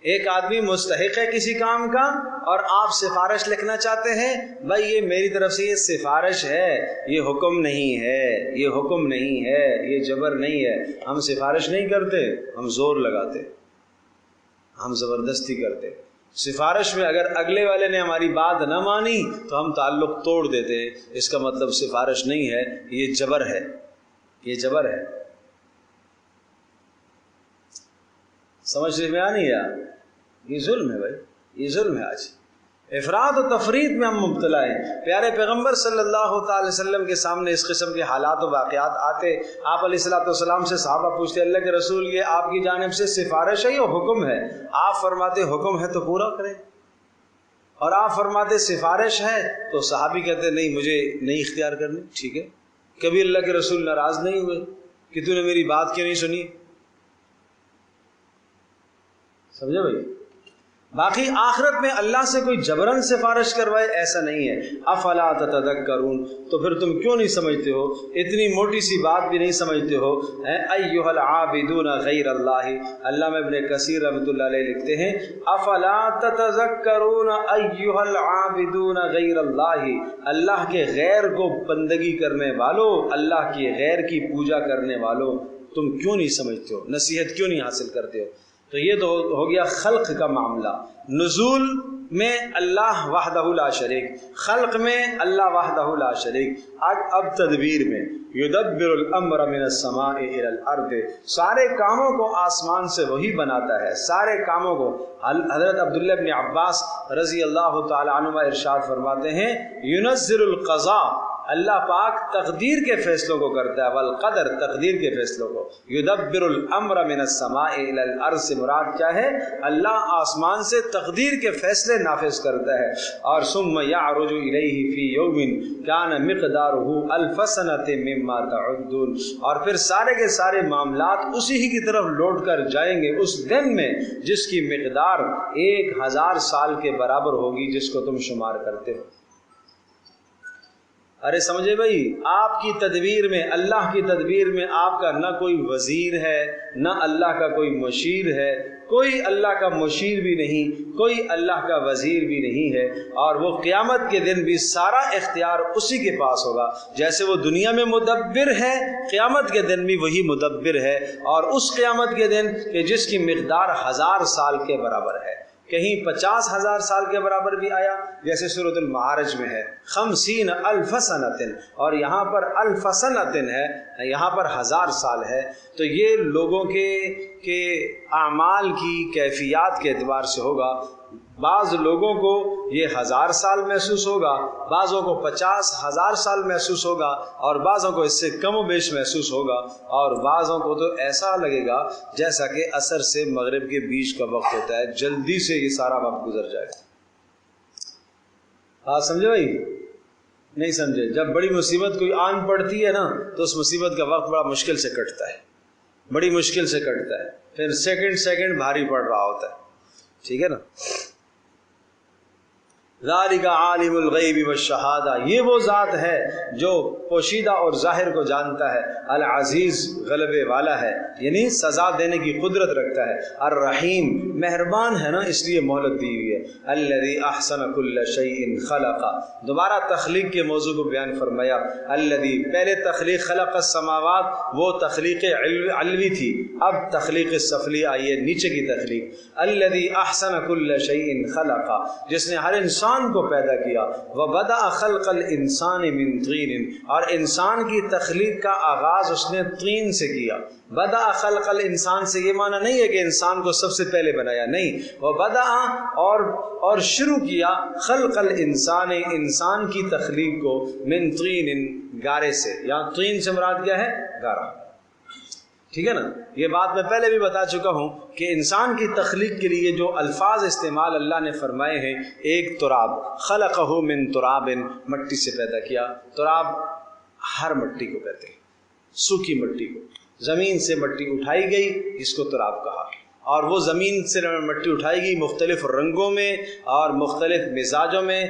Speaker 1: ایک آدمی مستحق ہے کسی کام کا اور آپ سفارش لکھنا چاہتے ہیں، بھائی یہ میری طرف سے یہ سفارش ہے، یہ حکم نہیں ہے، یہ حکم نہیں ہے، یہ جبر نہیں ہے، ہم سفارش نہیں کرتے، ہم زور لگاتے، ہم زبردستی کرتے۔ سفارش میں اگر اگلے والے نے ہماری بات نہ مانی تو ہم تعلق توڑ دیتے ہیں، اس کا مطلب سفارش نہیں ہے، یہ جبر ہے، یہ جبر ہے۔ سمجھ میں آ نہیں یار؟ یہ ظلم ہے بھائی، یہ ظلم ہے۔ آج افراط و تفریط میں ہم مبتلا ہیں۔ پیارے پیغمبر صلی اللہ تعالی وسلم کے سامنے اس قسم کے حالات و واقعات آتے، آپ علیہ الصلوۃ والسلام سے صحابہ پوچھتے اللہ کے رسول یہ آپ کی جانب سے سفارش ہے یا حکم ہے؟ آپ فرماتے حکم ہے تو پورا کریں، اور آپ فرماتے سفارش ہے تو صحابی کہتے نہیں مجھے نہیں اختیار کرنی۔ ٹھیک ہے، کبھی اللہ کے رسول ناراض نہیں ہوئے کہ تو نے میری بات کیوں نہیں سنی؟ سمجھے بھائی؟ باقی آخرت میں اللہ سے کوئی جبرن سفارش کروائے ایسا نہیں ہے۔ افلا تتذکرون، تو پھر تم کیوں نہیں سمجھتے ہو؟ اتنی موٹی سی بات بھی نہیں سمجھتے ہو؟ ایھا العابدون غیر اللہ، علامہ ابن کثیر رحمۃ اللہ علیہ لکھتے ہیں افلا تتذکرون ایھا العابدون غیر اللہ، اللہ کے غیر کو بندگی کرنے والوں، اللہ کی غیر کی پوجا کرنے والوں، تم کیوں نہیں سمجھتے ہو؟ نصیحت کیوں نہیں حاصل کرتے ہو؟ تو یہ تو ہو گیا خلق کا معاملہ۔ نزول میں اللہ وحدہ لا شریک، خلق میں اللہ وحدہ لا شریک۔ اب تدبیر میں یدبر الامر من السماء الى الارض، سارے کاموں کو آسمان سے وہی بناتا ہے، سارے کاموں کو۔ حضرت عبداللہ بن عباس رضی اللہ تعالی عنہما ارشاد فرماتے ہیں ینزل القضاء، اللہ پاک تقدیر کے فیصلوں کو کرتا ہے، والقدر تقدیر کے فیصلوں کو۔ یدبر الامر من السماء الى الارض سے مراد کیا ہے؟ اللہ آسمان سے تقدیر کے فیصلے نافذ کرتا ہے۔ اور ثم یعرج الیہ فی یوم کان مقدارہ الف سنۃ مما تعدون، اور پھر سارے کے سارے معاملات اسی ہی کی طرف لوٹ کر جائیں گے اس دن میں جس کی مقدار 1000 سال کے برابر ہوگی جس کو تم شمار کرتے ہو۔ ارے سمجھے بھائی، آپ کی تدبیر میں، اللہ کی تدبیر میں آپ کا نہ کوئی وزیر ہے، نہ اللہ کا کوئی مشیر ہے، کوئی اللہ کا مشیر بھی نہیں، کوئی اللہ کا وزیر بھی نہیں ہے، اور وہ قیامت کے دن بھی سارا اختیار اسی کے پاس ہوگا۔ جیسے وہ دنیا میں مدبر ہے، قیامت کے دن بھی وہی مدبر ہے، اور اس قیامت کے دن کہ جس کی مقدار 1000 سال کے برابر ہے، کہیں 50,000 سال کے برابر بھی آیا جیسے سورۃ المعارج میں ہے 50,000 سنۃ، اور یہاں پر 1000 سنۃ ہے، یہاں پر 1000 سال ہے۔ تو یہ لوگوں کے اعمال کی کیفیات کے اعتبار سے ہوگا۔ بعض لوگوں کو یہ 1000 سال محسوس ہوگا، بعضوں کو 50,000 سال محسوس ہوگا، اور بعضوں کو اس سے کم و بیش محسوس ہوگا، اور بعضوں کو تو ایسا لگے گا جیسا کہ عصر سے مغرب کے بیچ کا وقت ہوتا ہے، جلدی سے یہ سارا وقت گزر جائے گا۔ آپ سمجھے بھائی؟ نہیں سمجھے؟ جب بڑی مصیبت کوئی آن پڑتی ہے نا تو اس مصیبت کا وقت بڑا مشکل سے کٹتا ہے، بڑی مشکل سے کٹتا ہے، پھر سیکنڈ بھاری پڑ رہا ہوتا ہے، ٹھیک ہے نا۔ ذالک عالم الغیب والشہادہ، یہ وہ ذات ہے جو پوشیدہ اور ظاہر کو جانتا ہے، العزیز غلبے والا ہے، یعنی سزا دینے کی قدرت رکھتا ہے، الرحیم مہربان ہے نا اس لیے مہلت دی ہوئی ہے، الذی احسن کل شیء خلق، دوبارہ تخلیق کے موضوع کو بیان فرمایا، الذی پہلے تخلیق خلق السماوات وہ تخلیق علوی تھی، اب تخلیق سفلی آئی ہے نیچے کی تخلیق، الذی احسن کل شیء خلق، جس نے ہر انسان انسان کو پیدا کیا. وَبَدَأَ خَلْقَ الْإِنسَانِ مِنْ طِينٍ، اور انسان کی تخلیق کا آغاز اس نے طین سے کیا. بدأ خلق الانسان سے یہ معنی نہیں ہے کہ انسان کو سب سے پہلے بنایا، نہیں، وَبَدَأَ اور شروع کیا خلق الانسان، انسان کی تخلیق کو، من طین، گارے سے. یہاں طین سے مراد کیا ہے؟ گارا. ٹھیک ہے نا. یہ بات میں پہلے بھی بتا چکا ہوں کہ انسان کی تخلیق کے لیے جو الفاظ استعمال اللہ نے فرمائے ہیں، ایک تراب، خلقہ من تراب، مٹی سے پیدا کیا. تراب ہر مٹی کو کہتے ہیں، سوکھی مٹی کو. زمین سے مٹی اٹھائی گئی، اس کو تراب کہا. اور وہ زمین سے مٹی اٹھائی گئی مختلف رنگوں میں اور مختلف مزاجوں میں،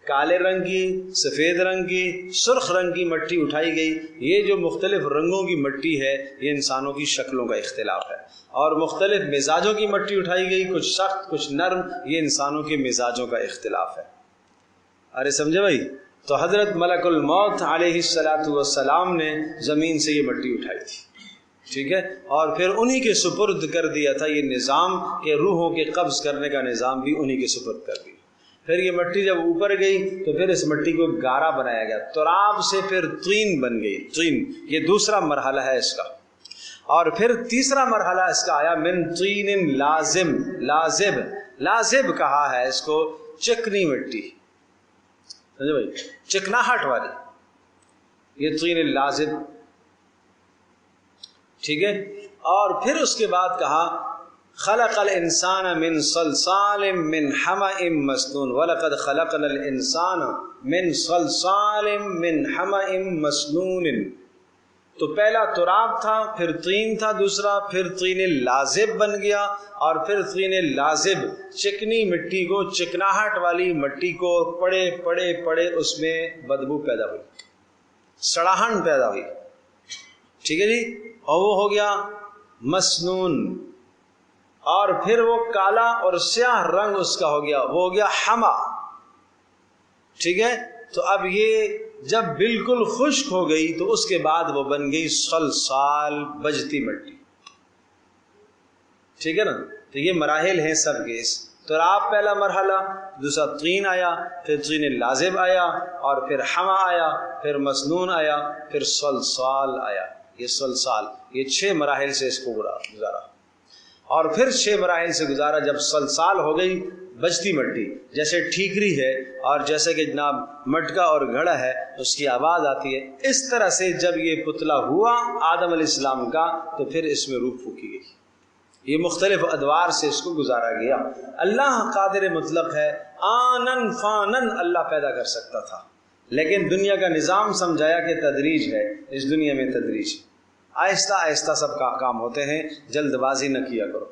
Speaker 1: کالے رنگ کی، سفید رنگ کی، سرخ رنگ کی مٹی اٹھائی گئی. یہ جو مختلف رنگوں کی مٹی ہے یہ انسانوں کی شکلوں کا اختلاف ہے. اور مختلف مزاجوں کی مٹی اٹھائی گئی، کچھ سخت کچھ نرم، یہ انسانوں کے مزاجوں کا اختلاف ہے. ارے سمجھے بھائی؟ تو حضرت ملک الموت علیہ السلام نے زمین سے یہ مٹی اٹھائی تھی، ٹھیک ہے، اور پھر انہی کے سپرد کر دیا تھا یہ نظام کہ روحوں کے قبض کرنے کا نظام بھی انہی کے سپرد کر دیا. پھر یہ مٹی جب اوپر گئی تو پھر اس مٹی کو گارا بنایا گیا. تراب سے پھر طین بن گئی. طین یہ دوسرا مرحلہ ہے اس کا. اور پھر تیسرا مرحلہ اس کا آیا من طین لازم، لازب کہا ہے اس کو، چکنی مٹی، سمجھے بھائی، چکناہٹ والی، یہ طین لازب، ٹھیک ہے. اور پھر اس کے بعد کہا خلق الانسان من صلصال من حمأ مسنون، وَلَقَدْ خَلَقْنَا الْإِنسَانَ مِنْ صَلْصَالٍ مِنْ حَمَأٍ مسنون. تو پہلا تراب تھا، پھر طین تھا دوسرا، پھر طین لازب بن گیا، اور پھر طین لازب چکنی مٹی کو، چکناہٹ والی مٹی کو پڑے اس میں بدبو پیدا ہوئی، سڑاہن پیدا ہوئی، ٹھیک ہے جی. اور وہ ہو گیا مسنون، اور پھر وہ کالا اور سیاہ رنگ اس کا ہو گیا، وہ ہو گیا حما، ٹھیک ہے. تو اب یہ جب بالکل خشک ہو گئی تو اس کے بعد وہ بن گئی صلصال، بجتی مٹی، ٹھیک ہے نا. تو یہ مراحل ہیں سب کے. اس تراب پہلا مرحلہ، دوسرا طین آیا، پھر طین لازب آیا، اور پھر حما آیا، پھر مسنون آیا، پھر صلصال آیا. یہ صلصال، یہ 6 مراحل سے اس کو گزارا. اور پھر 6 مراحل سے گزارا جب صلصال ہو گئی، بجتی مٹی، جیسے ٹھیکری ہے اور جیسے کہ جناب مٹکا اور گھڑا ہے اس کی آواز آتی ہے، اس طرح سے جب یہ پتلا ہوا آدم علیہ السلام کا تو پھر اس میں روح پھونکی گئی. یہ مختلف ادوار سے اس کو گزارا گیا. اللہ قادر مطلق ہے، آنن فانن اللہ پیدا کر سکتا تھا، لیکن دنیا کا نظام سمجھایا کہ تدریج ہے. اس دنیا میں تدریج، آہستہ آہستہ سب کا کام ہوتے ہیں، جلد بازی نہ کیا کرو.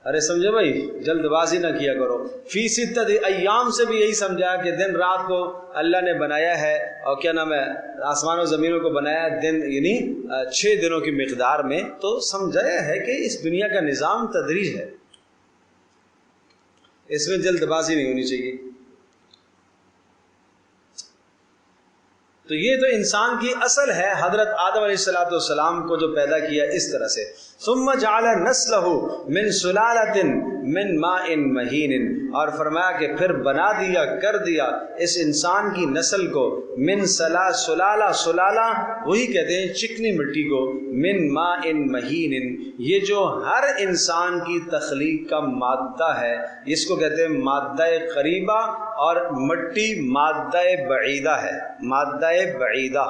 Speaker 1: ارے سمجھے بھائی، جلد بازی نہ کیا کرو. فی ستۃ ایام سے بھی یہی سمجھایا کہ دن رات کو اللہ نے بنایا ہے، اور کیا نام ہے، آسمان و زمینوں کو بنایا ہے دن، یعنی 6 دنوں کی مقدار میں. تو سمجھایا ہے کہ اس دنیا کا نظام تدریج ہے، اس میں جلد بازی نہیں ہونی چاہیے. تو یہ تو انسان کی اصل ہے. حضرت آدم علیہ السلام کو جو پیدا کیا اس طرح سے. ثم جعل نسلہ من سلالۃ من ماء مہین، اور فرمایا کہ پھر بنا دیا، کر دیا اس انسان کی نسل کو من سلالہ وہی کہتے ہیں چکنی مٹی کو، من ماء مہین، یہ جو ہر انسان کی تخلیق کا مادہ ہے اس کو کہتے ہیں مادہ قریبہ، اور مٹی مادہ بعیدہ ہے. مادہ بعیدہ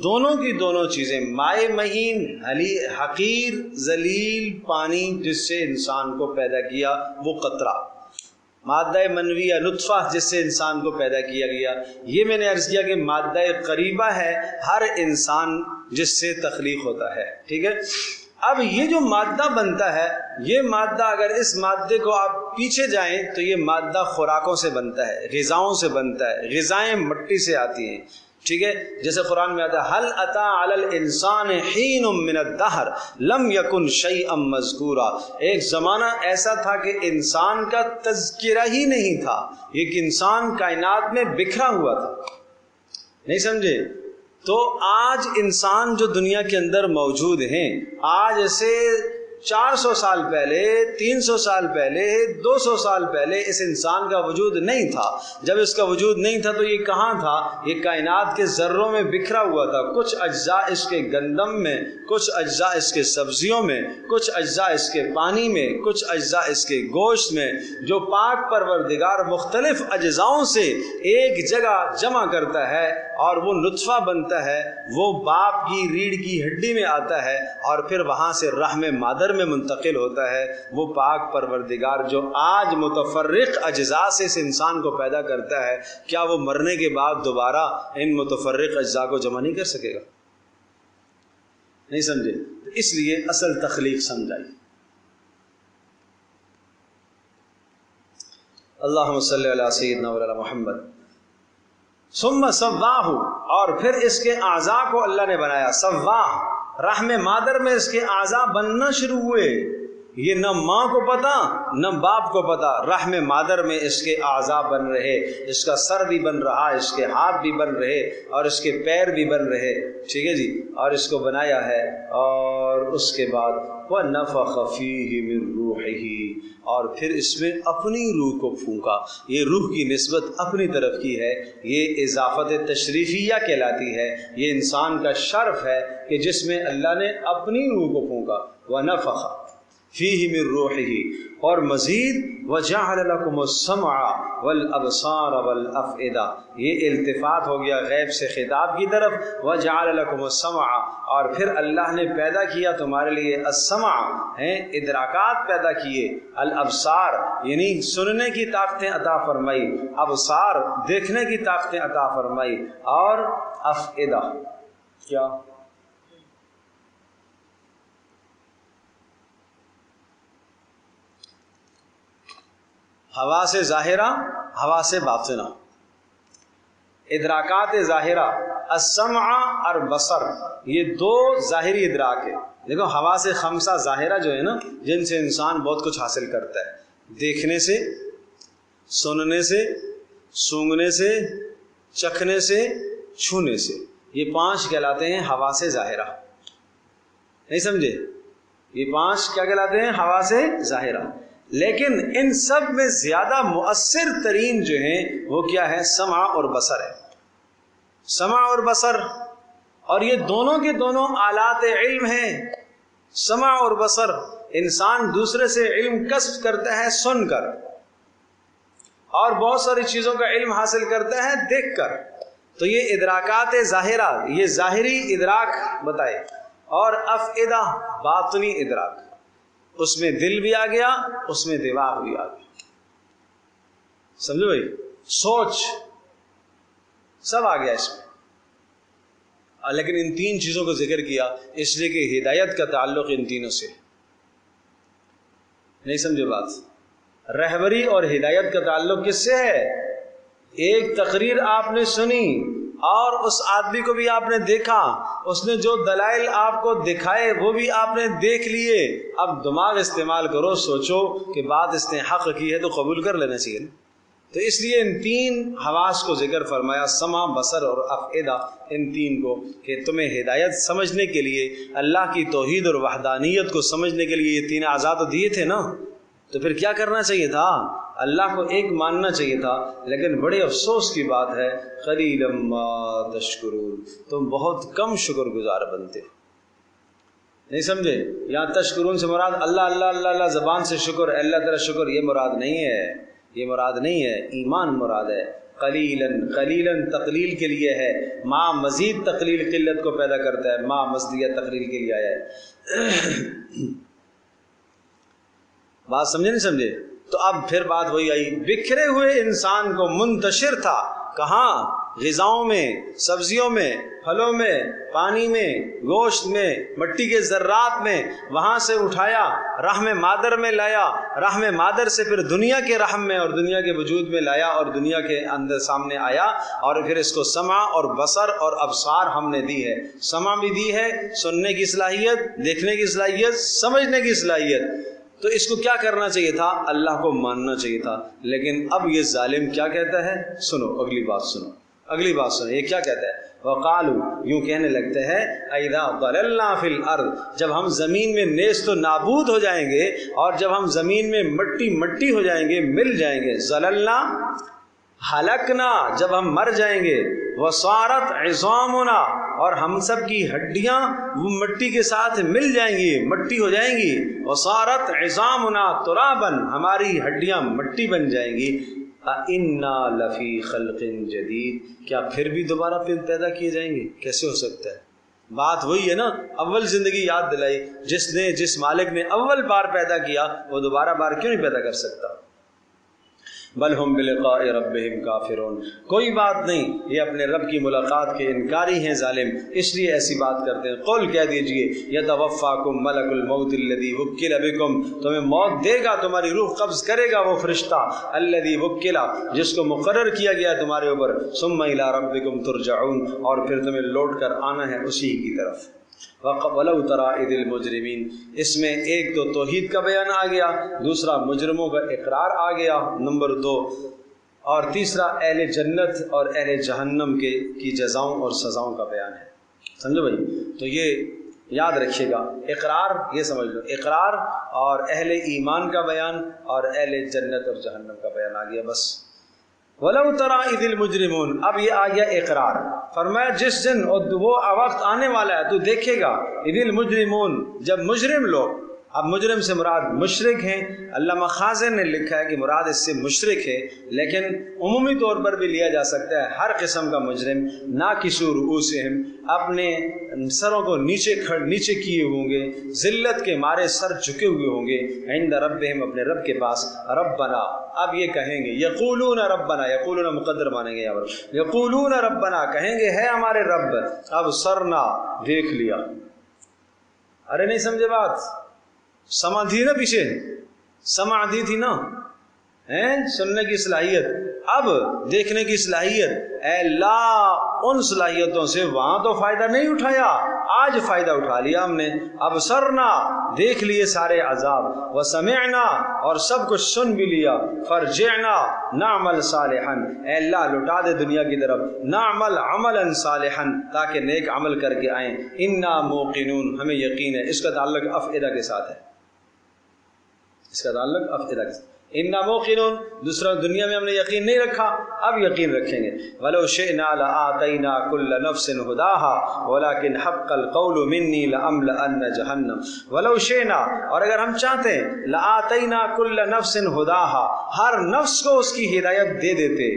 Speaker 1: دونوں کی دونوں چیزیں، مائع مہین حقیر ذلیل پانی جس سے انسان کو پیدا کیا وہ قطرہ، مادہ منویہ نطفہ جس سے انسان کو پیدا کیا گیا. یہ میں نے عرض کیا کہ مادہ قریبہ ہے ہر انسان جس سے تخلیق ہوتا ہے، ٹھیک ہے. اب یہ جو مادہ بنتا ہے، یہ مادہ اگر اس مادے کو آپ پیچھے جائیں تو یہ مادہ خوراکوں سے بنتا ہے، غذاؤں سے بنتا ہے. غذائیں مٹی سے آتی ہیں، ٹھیک ہے. جیسے قرآن میں آتا ہے هل اتى على الانسان حين من الدهر لم يكن شيئا مذکورا، ایک زمانہ ایسا تھا کہ انسان کا تذکرہ ہی نہیں تھا، ایک انسان کائنات میں بکھرا ہوا تھا. نہیں سمجھے؟ تو آج انسان جو دنیا کے اندر موجود ہیں، آج سے 400 سال پہلے، 300 سال پہلے، 200 سال پہلے اس انسان کا وجود نہیں تھا۔ جب اس کا وجود نہیں تھا تو یہ کہاں تھا؟ یہ کائنات کے ذروں میں بکھرا ہوا تھا، کچھ اجزاء اس کے گندم میں، کچھ اجزاء اس کے سبزیوں میں، کچھ اجزاء اس کے پانی میں، کچھ اجزاء اس کے گوشت میں، جو پاک پروردگار مختلف اجزاؤں سے ایک جگہ جمع کرتا ہے اور وہ نطفہ بنتا ہے، وہ باپ کی ریڑھ کی ہڈی میں آتا ہے اور پھر وہاں سے رحم مادر میں منتقل ہوتا ہے۔ وہ پاک پروردگار جو آج متفرق اجزاء سے اس انسان کو پیدا کرتا ہے، کیا وہ مرنے کے بعد دوبارہ ان متفرق اجزاء کو جمع نہیں کر سکے گا؟ نہیں سمجھے؟ اس لیے اصل تخلیق سمجھائی۔ اللہم صلی علی سیدنا مولانا محمد۔ ثم سواہ، اور پھر اس کے اعضاء کو اللہ نے بنایا۔ سواہ، رحم مادر میں اس کے اعضاء بننا شروع ہوئے۔ یہ نہ ماں کو پتا نہ باپ کو پتا، رحم مادر میں اس کے اعضاء بن رہے، اس کا سر بھی بن رہا، اس کے ہاتھ بھی بن رہے اور اس کے پیر بھی بن رہے، ٹھیک ہے جی، اور اس کو بنایا ہے۔ اور اس کے بعد وَنَفَخَ فِيهِ مِن رُوحِهِ، اور پھر اس میں اپنی روح کو پھونکا۔ یہ روح کی نسبت اپنی طرف کی ہے، یہ اضافت تشریفیہ کہلاتی ہے، یہ انسان کا شرف ہے کہ جس میں اللہ نے اپنی روح کو پھونکا۔ وَنَفَخَ فِيهِ مِن رُوحِهِ، اور مزید وَجَعَلَ لَكُمُ السَّمْعَ وَالْأَبْصَارَ وَالْأَفْئِدَةَ، یہ التفات ہو گیا غیب سے خطاب کی طرف۔ وَجَعَلَ لَكُمُ السَّمْعَ، اور پھر اللہ نے پیدا کیا تمہارے لیے السمع، ادراکات پیدا کیے، الابصار یعنی سننے کی طاقتیں عطا فرمائی، ابصار دیکھنے کی طاقتیں عطا فرمائی، اور افئدہ کیا؟ حواس ظاہرہ، حواس باطنہ، ادراکات ظاہرہ السمع اور بصر، یہ دو ظاہری ادراک ہے۔ دیکھو حواس خمسہ ظاہرہ جو ہے نا، جن سے انسان بہت کچھ حاصل کرتا ہے، دیکھنے سے، سننے سے، سونگھنے سے، چکھنے سے، چھونے سے، یہ 5 کہلاتے ہیں حواس ظاہرہ۔ نہیں سمجھے؟ یہ 5 کیا کہلاتے ہیں؟ حواس ظاہرہ۔ لیکن ان سب میں زیادہ مؤثر ترین جو ہیں وہ کیا ہے؟ سمع اور بصر ہے۔ سمع اور بصر، اور یہ دونوں کے دونوں آلات علم ہیں۔ سمع اور بصر، انسان دوسرے سے علم کسب کرتا ہے سن کر، اور بہت ساری چیزوں کا علم حاصل کرتا ہے دیکھ کر۔ تو یہ ادراکات ظاہرہ، یہ ظاہری ادراک بتائے، اور افئدہ باطنی ادراک، اس میں دل بھی آ گیا، اس میں دماغ بھی آ گیا، سمجھو بھائی، سوچ سب آ گیا اس میں۔ لیکن ان 3 چیزوں کو ذکر کیا اس لیے کہ ہدایت کا تعلق ان تینوں سے۔ نہیں سمجھے بات؟ رہبری اور ہدایت کا تعلق کس سے ہے؟ ایک تقریر آپ نے سنی اور اس آدمی کو بھی آپ نے دیکھا، اس نے جو دلائل آپ کو دکھائے وہ بھی آپ نے دیکھ لیے، اب دماغ استعمال کرو، سوچو کہ بات اس نے حق کی ہے تو قبول کر لینا چاہیے۔ تو اس لیے ان 3 حواس کو ذکر فرمایا، سمع، بصر اور افئدہ، ان 3 کو، کہ تمہیں ہدایت سمجھنے کے لیے، اللہ کی توحید اور وحدانیت کو سمجھنے کے لیے یہ 3 اعضاء تو دیے تھے نا، تو پھر کیا کرنا چاہیے تھا؟ اللہ کو ایک ماننا چاہیے تھا۔ لیکن بڑے افسوس کی بات ہے، قلیلا ما تشکرون، تم بہت کم شکر گزار بنتے۔ نہیں سمجھے؟ یہاں تشکرون سے مراد اللہ اللہ اللہ اللہ زبان سے شکر، اللہ تیرا شکر، یہ مراد نہیں ہے، یہ مراد نہیں ہے، ایمان مراد ہے۔ قلیلاً، قلیلاً تقلیل کے لیے ہے، ما مزید تقلیل قلت کو پیدا کرتا ہے، ما مزدیہ تقلیل کے لیے آیا ہے۔ بات سمجھے نہیں سمجھے؟ تو اب پھر بات وہی آئی، بکھرے ہوئے انسان کو منتشر تھا، کہاں؟ غذاؤں میں، سبزیوں میں، پھلوں میں، پانی میں، گوشت میں، مٹی کے ذرات میں، وہاں سے اٹھایا، رحم مادر میں لایا، رحم مادر سے پھر دنیا کے رحم میں اور دنیا کے وجود میں لایا، اور دنیا کے اندر سامنے آیا، اور پھر اس کو سمع اور بصر اور ابصار ہم نے دی ہے۔ سمع بھی دی ہے، سننے کی صلاحیت، دیکھنے کی صلاحیت، سمجھنے کی صلاحیت۔ تو اس کو کیا کرنا چاہیے تھا؟ اللہ کو ماننا چاہیے تھا۔ لیکن اب یہ ظالم کیا کہتا ہے؟ سنو اگلی بات سنو، اگلی بات سنیں، یہ کیا کہتا ہے؟ وقالوا، یوں کہنے لگتے ہیں، اذا ضللنا فی الارض، جب ہم زمین میں نیست و نابود ہو جائیں گے، اور جب ہم زمین میں مٹی مٹی ہو جائیں گے، مل جائیں گے، ضللنا ہلکنا، جب ہم مر جائیں گے، وصارت عظامنا، اور ہم سب کی ہڈیاں وہ مٹی کے ساتھ مل جائیں گی، مٹی ہو جائیں گی، وصارت عظامنا ترابا، ہماری ہڈیاں مٹی بن جائیں گی، اِنَّا لَفِي خَلْقٍ جَدِيدٍ، کیا پھر بھی دوبارہ پیدا کیے جائیں گے؟ کیسے ہو سکتا ہے؟ بات وہی ہے نا، اول زندگی یاد دلائی، جس مالک نے اول بار پیدا کیا وہ دوبارہ بار کیوں نہیں پیدا کر سکتا؟ بل ہم بلقاء ربہم کافرون، کوئی بات نہیں، یہ اپنے رب کی ملاقات کے انکاری ہیں ظالم، اس لیے ایسی بات کرتے ہیں۔ قل کہہ دیجئے، یتوفاکم ملک الموت الذی وکل بکم، تمہیں موت دے گا، تمہاری روح قبض کرے گا وہ فرشتہ، الذی وکل، جس کو مقرر کیا گیا تمہارے اوپر، ثم الی ربکم ترجعون، اور پھر تمہیں لوٹ کر آنا ہے اسی کی طرف۔ وَلَوْ تَرَىٰ إِذِ الْمُجْرِمِينَ، اس میں ایک تو توحید کا بیان آ گیا، دوسرا مجرموں کا اقرار آ گیا، نمبر 2، اور تیسرا اہل جنت اور اہل جہنم کی جزاؤں اور سزاؤں کا بیان ہے۔ سمجھو بھائی؟ تو یہ یاد رکھیے گا، اقرار، یہ سمجھ لو، اقرار اور اہل ایمان کا بیان اور اہل جنت اور جہنم کا بیان آ گیا، بس۔ وَلَوْ تَرَىٰ إِذِ الْمُجْرِمُونَ، اب یہ آ گیا اقرار، فرمایا جس دن، اور وہ وقت آنے والا ہے تو دیکھے گا، اِذِ الْمُجْرِمُونَ، جب مجرم لوگ، اب مجرم سے مراد مشرک ہیں، علامہ خازن نے لکھا ہے کہ مراد اس سے مشرک ہے، لیکن عمومی طور پر بھی لیا جا سکتا ہے ہر قسم کا مجرم، ناکسو رؤوسہم، اپنے سروں کو نیچے کیے ہوں گے، ذلت کے مارے سر جھکے ہوئے ہوں گے، عند ربہم، اپنے رب کے پاس، ربنا، اب یہ کہیں گے، یقولون ربنا، یقولون مقدر مانیں گے یہاں پر، یقولون ربنا، کہیں گے ہے ہمارے رب، ابصرنا، دیکھ لیا۔ ارے نہیں سمجھے بات؟ سمع تھی نا، پیچھے سمع دی تھی نا، سننے کی صلاحیت، اب دیکھنے کی صلاحیت، اے اللہ ان صلاحیتوں سے وہاں تو فائدہ نہیں اٹھایا، آج فائدہ اٹھا لیا ہم نے، ابصرنا، دیکھ لیے سارے عذاب، وسمعنا، اور سب کچھ سن بھی لیا، فرجعنا نعمل صالحا، اے اللہ لوٹا دے دنیا کی طرف، نعمل عملا صالحا، تاکہ نیک عمل کر کے آئیں، انا موقنون، ہمیں یقین ہے۔ اس کا تعلق افعدہ کے ساتھ ہے، اس کا تعلق افعدہ کے ساتھ، انا موقنون، دوسرا دنیا میں ہم نے یقین نہیں رکھا، اب یقین رکھیں گے۔ وَلَوْ شِئْنَا لَآتَيْنَا كُلَّ نَفْسٍ هُدَاهَا وَلَكِنْ حَقَّ الْقَوْلُ مِنِّي لَأَمْلَأَنَّ جَهَنَّمَ، وَلَوْ شِئْنَا، اور اگر ہم چاہتے ہیں، لَآتَيْنَا كُلَّ نَفْسٍ هُدَاهَا، ہر نفس کو اس کی ہدایت دے دیتے،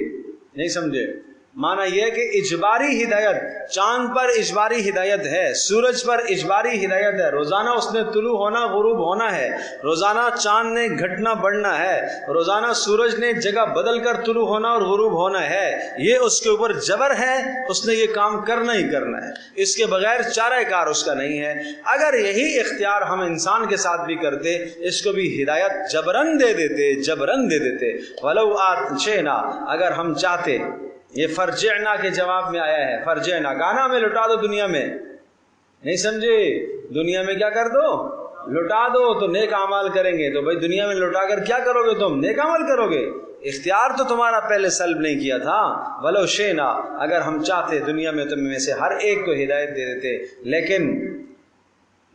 Speaker 1: نہیں سمجھے؟ معنی یہ ہے کہ اجباری ہدایت، چاند پر اجباری ہدایت ہے، سورج پر اجباری ہدایت ہے، روزانہ اس نے طلوع ہونا غروب ہونا ہے، روزانہ چاند نے گھٹنا بڑھنا ہے، روزانہ سورج نے جگہ بدل کر طلوع ہونا اور غروب ہونا ہے، یہ اس کے اوپر جبر ہے، اس نے یہ کام کرنا ہی کرنا ہے، اس کے بغیر چارہ کار اس کا نہیں ہے۔ اگر یہی اختیار ہم انسان کے ساتھ بھی کرتے، اس کو بھی ہدایت جبرن دے دیتے، جبرن دے دیتے۔ وَلَوْ آتَيْنَا، اگر ہم چاہتے، یہ فرجعنا کے جواب میں آیا ہے، فرجعنا، گانا میں لٹا دو دنیا میں، نہیں سمجھے؟ دنیا میں کیا کر دو؟ لٹا دو، تو نیک اعمال کریں گے، تو بھائی دنیا میں لٹا کر کیا کرو گے؟ تم نیک عمل کرو گے، اختیار تو تمہارا پہلے سلب نہیں کیا تھا۔ ولو شئنا، اگر ہم چاہتے دنیا میں تم میں سے ہر ایک کو ہدایت دے دیتے، لیکن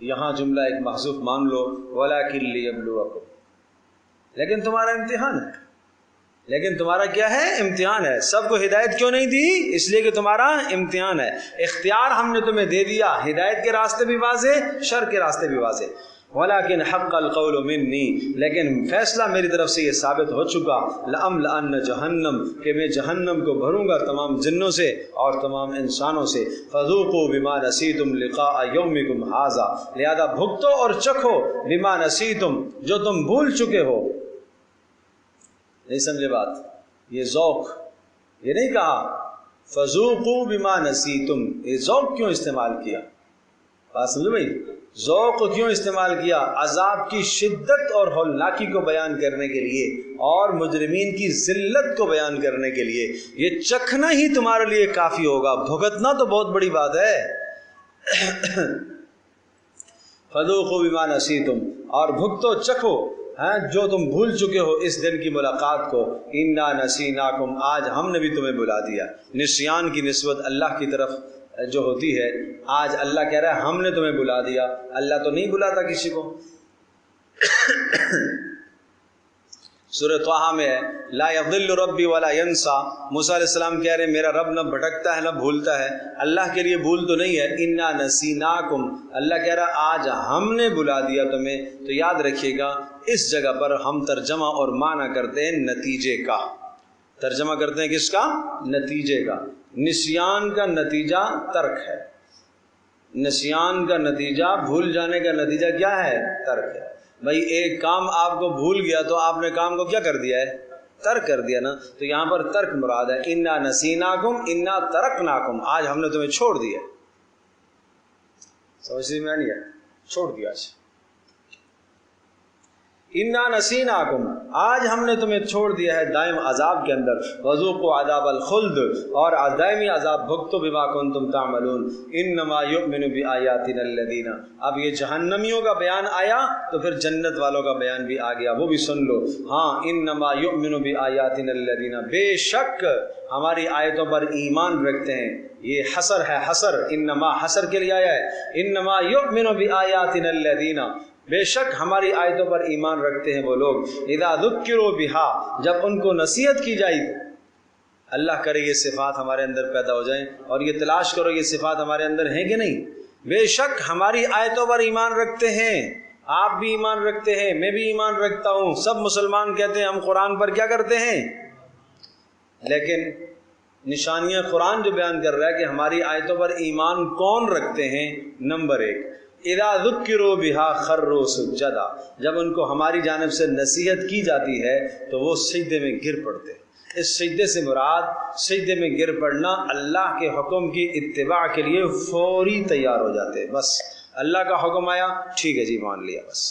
Speaker 1: یہاں جملہ ایک محذوف مان لو، ولکن لیبلوکم، لیکن تمہارا امتحان ہے، لیکن تمہارا کیا ہے؟ امتحان ہے۔ سب کو ہدایت کیوں نہیں دی؟ اس لیے کہ تمہارا امتحان ہے، اختیار ہم نے تمہیں دے دیا، ہدایت کے راستے بھی واضح، شر کے راستے بھی واضح۔ وَلَكِنْ حَقَّ الْقَوْلُ مِنِّي، لیکن فیصلہ میری طرف سے یہ ثابت ہو چکا، لَأَمْلَأَنَّ جَهَنَّمَ، کہ میں جہنم کو بھروں گا تمام جنوں سے اور تمام انسانوں سے، فَذُوقُوا بِمَا نَسِيتُمْ لِقَاءَ يَوْمِكُمْ هَٰذَا، لہذا بھگتو اور چکھو، بِمَا نَسِيتُمْ، جو تم بھول چکے ہو۔ نہیں سمجھے بات؟ یہ ذوق، یہ نہیں کہا فذوقوا بما نسیتم، یہ ذوق کیوں استعمال کیا؟ بات سمجھو بھائی، ذوق کیوں استعمال کیا؟ عذاب کی شدت اور ہولناکی کو بیان کرنے کے لیے اور مجرمین کی ذلت کو بیان کرنے کے لیے، یہ چکھنا ہی تمہارے لیے کافی ہوگا، بھگتنا تو بہت بڑی بات ہے۔ فذوقوا بما نسیتم، اور بھگتو چکھو، ہاں جو تم بھول چکے ہو اس دن کی ملاقات کو، انا نسیناکم، آج ہم نے بھی تمہیں بلا دیا۔ نسیان کی نسبت اللہ کی طرف جو ہوتی ہے، آج اللہ کہہ رہا ہے ہم نے تمہیں بلا دیا، اللہ تو نہیں بلاتا کسی کو۔ سورہ طٰہٰ میں ہے لا یضل ربی ولا ینسیٰ، موسیٰ علیہ السلام کہہ رہے ہیں میرا رب نہ بھٹکتا ہے نہ بھولتا ہے۔ اللہ کے لیے بھول تو نہیں ہے، انا نسیناکم، اللہ کہہ رہا آج ہم نے بلا دیا تمہیں۔ تو یاد رکھیے گا اس جگہ پر ہم ترجمہ اور معنی کرتے ہیں نتیجے کا، ترجمہ کرتے ہیں کس کا؟ نتیجے کا۔ نسیان کا نتیجہ ترک ہے، نسیان کا نتیجہ، بھول جانے کا نتیجہ کیا ہے؟ ترک ہے۔ بھائی ایک کام آپ کو بھول گیا تو آپ نے کام کو کیا کر دیا ہے؟ ترک کر دیا نا۔ تو یہاں پر ترک مراد ہے، انا نسیناکم انا ترکناکم، آج ہم نے تمہیں چھوڑ دیا۔ سمجھ میں نہیں ہے؟ چھوڑ دیا آج، انا نسیناکم، آج ہم نے تمہیں چھوڑ دیا ہے دائم عذاب کے اندر، وذوقوا عذاب الخلد، اور دائمی عذاب بھگتو بما کنتم تعملون، انما یؤمن بآیاتنا الذین۔ اب یہ جہنمیوں کا بیان آیا تو پھر جنت والوں کا بیان بھی آ گیا، وہ بھی سن لو۔ ہاں انما یؤمن بآیاتنا الذین، بے شک ہماری آیتوں پر ایمان رکھتے ہیں۔ یہ حصر ہے، حصر، انما حصر کے لیے آیا ہے، انما یؤمن بآیاتنا الذین، بے شک ہماری آیتوں پر ایمان رکھتے ہیں وہ لوگ، اذا ذکروا بہا، جب ان کو نصیحت کی جائے۔ اللہ کرے یہ صفات ہمارے اندر پیدا ہو جائیں، اور یہ تلاش کرو یہ صفات ہمارے اندر ہیں کہ نہیں۔ بے شک ہماری آیتوں پر ایمان رکھتے ہیں، آپ بھی ایمان رکھتے ہیں، میں بھی ایمان رکھتا ہوں، سب مسلمان کہتے ہیں ہم قرآن پر کیا کرتے ہیں، لیکن نشانیاں قرآن جو بیان کر رہا ہے کہ ہماری آیتوں پر ایمان کون رکھتے ہیں۔ نمبر 1، اذا ذکروا بہا خروا سجدا، جب ان کو ہماری جانب سے نصیحت کی جاتی ہے تو وہ سجدے میں گر پڑتے ہیں۔ اس سجدے سے مراد، سجدے میں گر پڑنا، اللہ کے حکم کی اتباع کے لیے فوری تیار ہو جاتے ہیں۔ بس اللہ کا حکم آیا، ٹھیک ہے جی مان لیا، بس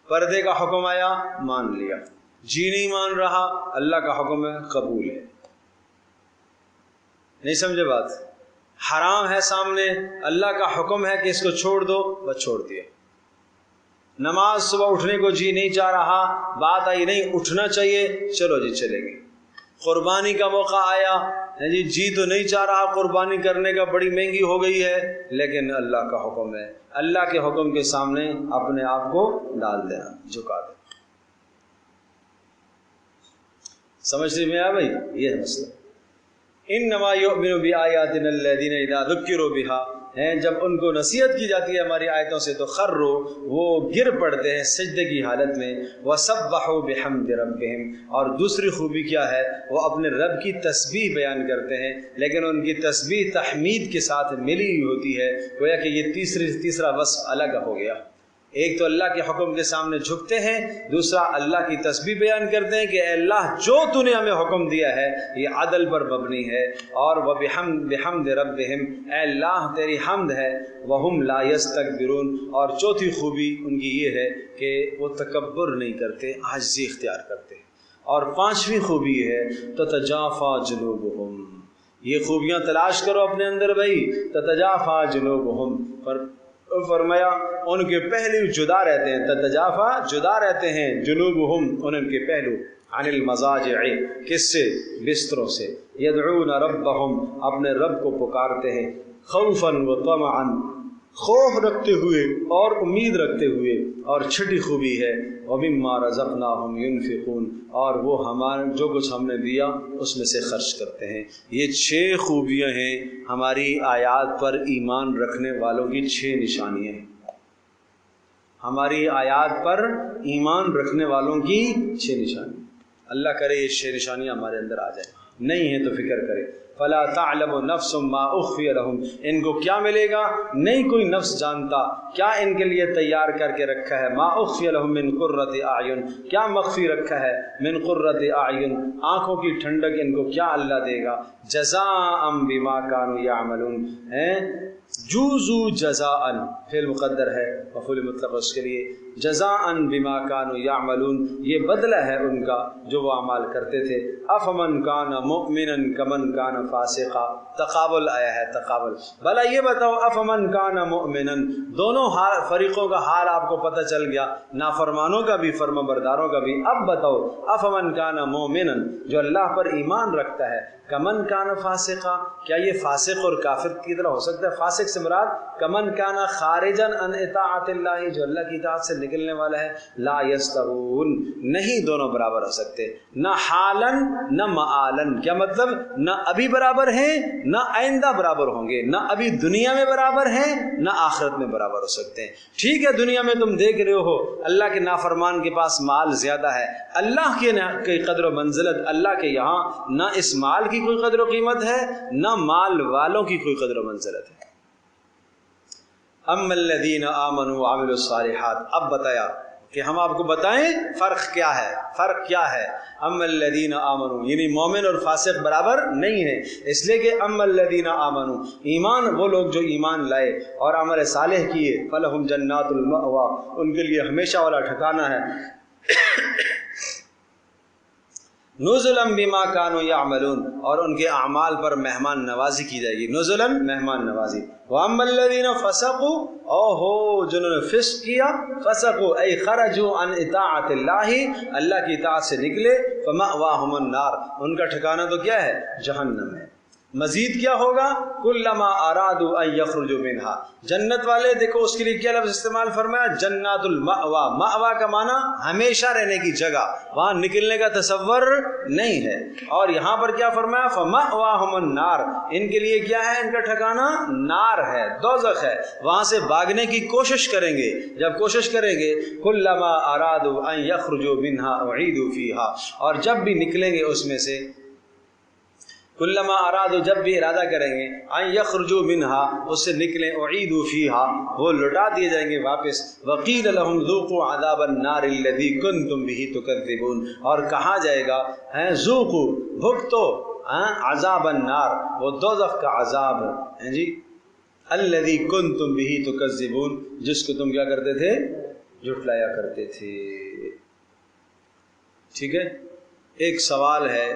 Speaker 1: پردے کا حکم آیا مان لیا، جی نہیں مان رہا اللہ کا حکم ہے قبول ہے۔ نہیں سمجھے بات؟ حرام ہے سامنے، اللہ کا حکم ہے کہ اس کو چھوڑ دو، بس چھوڑ دیا۔ نماز صبح اٹھنے کو جی نہیں چاہ رہا، بات آئی نہیں اٹھنا چاہیے، چلو جی چلے گئے۔ قربانی کا موقع آیا، جی تو نہیں چاہ رہا قربانی کرنے کا، بڑی مہنگی ہو گئی ہے، لیکن اللہ کا حکم ہے، اللہ کے حکم کے سامنے اپنے آپ کو ڈال دینا، جھکا دینا۔ سمجھ میں آیا بھائی؟ یہ ہے مسئلہ۔ انما یؤمن بآیاتنا الذین اذا ذکروا بہا، ہیں جب ان کو نصیحت کی جاتی ہے ہماری آیتوں سے تو خروا، وہ گر پڑتے ہیں سجدے کی حالت میں، وسبحوا بحمد ربہم، اور دوسری خوبی کیا ہے، وہ اپنے رب کی تسبیح بیان کرتے ہیں، لیکن ان کی تسبیح تحمید کے ساتھ ملی ہوئی ہوتی ہے، گویا کہ یہ تیسرا وصف الگ ہو گیا۔ ایک تو اللہ کے حکم کے سامنے جھکتے ہیں، دوسرا اللہ کی تسبیح بیان کرتے ہیں کہ اے اللہ جو تو نے ہمیں حکم دیا ہے یہ عدل پر مبنی ہے، اور بحمد ربہم، اے اللہ تیری حمد ہے، وہم لا یستکبرون، اور چوتھی خوبی ان کی یہ ہے کہ وہ تکبر نہیں کرتے، عاجزی اختیار کرتے، اور پانچویں خوبی ہے تتجافا جنوبہم۔ یہ خوبیاں تلاش کرو اپنے اندر بھائی، تتجافا جنوبہم، پر فرمایا ان کے پہلو جدا رہتے ہیں، تتجافا جدا رہتے ہیں، جنوبہم ان کے پہلو، عن المضاجع، کس سے؟ بستروں سے، یدعون ربہم، اپنے رب کو پکارتے ہیں، خوفا وطمعا، خوف رکھتے ہوئے اور امید رکھتے ہوئے، اور چھٹی خوبی ہے ومما رزقناہم ينفقون، اور وہ ہمارے جو کچھ ہم نے دیا اس میں سے خرچ کرتے ہیں۔ یہ 6 خوبیاں ہیں ہماری آیات پر ایمان رکھنے والوں کی، 6 نشانیاں ہیں ہماری آیات پر ایمان رکھنے والوں کی 6 نشانیاں۔ اللہ کرے یہ 6 نشانیاں ہمارے اندر آ جائیں، نہیں ہیں تو فکر کرے۔ فلا تعلم نفس ما اخفی لهم، ان کو کیا ملے گا نہیں کوئی نفس جانتا، کیا ان کے لیے تیار کر کے رکھا ہے، ما اخفی لهم من قرۃ اعین، کیا مخفی رکھا ہے، من قرۃ اعین، آنکھوں کی ٹھنڈک ان کو کیا اللہ دے گا، جزاء بما كانوا يعملون، جوزو جزاءً فعل مقدر ہے مفعول مطلق اس کے لیے، جزاءً بما كانوا يعملون یہ بدلہ ہے ان کا جو وہ اعمال کرتے تھے۔ افمن کان مؤمنا کمن کان فاسقا، تقابل آیا ہے، تقابل۔ بھلا یہ بتاؤ افمن کان مؤمنا، دونوں فریقوں کا حال آپ کو پتہ چل گیا، نافرمانوں کا بھی فرما برداروں کا بھی۔ اب بتاؤ افمن کان مؤمنا، جو اللہ پر ایمان رکھتا ہے، کمن کان فاسقا، کیا یہ فاسق اور کافر کی طرح ہو سکتا ہے؟ فاسق سے مراد کمن کان خارجا عن اطاعت اللہ، جو اللہ کی اطاعت سے نکلنے والا ہے۔ لا یستوون، نہیں دونوں برابر ہو سکتے، نہ حالن نہ معالن۔ کیا مطلب؟ نہ ابھی برابر ہیں نہ آئندہ برابر ہوں گے، نہ ابھی دنیا میں برابر ہیں نہ آخرت میں برابر ہو سکتے ہیں۔ ٹھیک ہے دنیا میں تم دیکھ رہے ہو اللہ کے نافرمان کے پاس مال زیادہ ہے، اللہ کی قدر و منزلت اللہ کے یہاں نہ اس مال کی کوئی قدر و قیمت ہے نہ مال والوں کی کوئی قدر و منزلت ہے۔ اما الذین آمنوا وعملوا الصالحات، اب بتایا کہ ہم آپ کو بتائیں فرق کیا ہے، فرق کیا ہے۔ اما الذین آمنوا یعنی مومن اور فاسق برابر نہیں ہے، اس لیے کہ اما الذین آمنوا ایمان وہ لوگ جو ایمان لائے اور عمل صالح کیے، فلہم جنات المأوی ان کے لیے ہمیشہ والا ٹھکانہ ہے، نزلا بما كانوا يعملون اور ان کے اعمال پر مہمان نوازی کی جائے گی، نزلا مہمان نوازی۔ واما الذين فسقوا، اوہو جنہوں نے فسق کیا، فسقوا ای خرجوا عن اطاعت اللہ، اللہ کی اطاعت سے نکلے، فمأواهم النار ان کا ٹھکانہ تو کیا ہے؟ جہنم ہے۔ مزید کیا ہوگا؟ کلما ارادوا ان یخرجوا منها، جنت والے دیکھو اس کے لیے کیا لفظ استعمال فرمایا؟ جنات المأوا، مأوا کا معنی ہمیشہ رہنے کی جگہ، وہاں نکلنے کا تصور نہیں ہے۔ اور یہاں پر کیا فرمایا؟ فمأواهم النار، ان کے لیے کیا ہے؟ ان کا ٹھکانہ نار ہے، دوزخ ہے، وہاں سے بھاگنے کی کوشش کریں گے، جب کوشش کریں گے کلما ارادوا ان یخرجوا منها اعیدوا فیها، اور جب بھی نکلیں گے اس میں سے، کلما ارادو جب بھی ارادہ کریں گے، ان یخرجوا منها اس سے نکلیں، اعیدوا فیها وہ لوٹا دیے جائیں گے واپس، وقیل لهم ذوقوا عذاب النار الذی کنتم به تکذبون، اور کہا جائے گا ذوقوا بھگتو عذاب النار وہ دوزخ کا عذاب ہے جی، الذی کنتم به تکذبون جس کو تم کیا کرتے تھے؟ جھٹلایا کرتے تھے۔ ٹھیک ہے، ایک سوال ہے،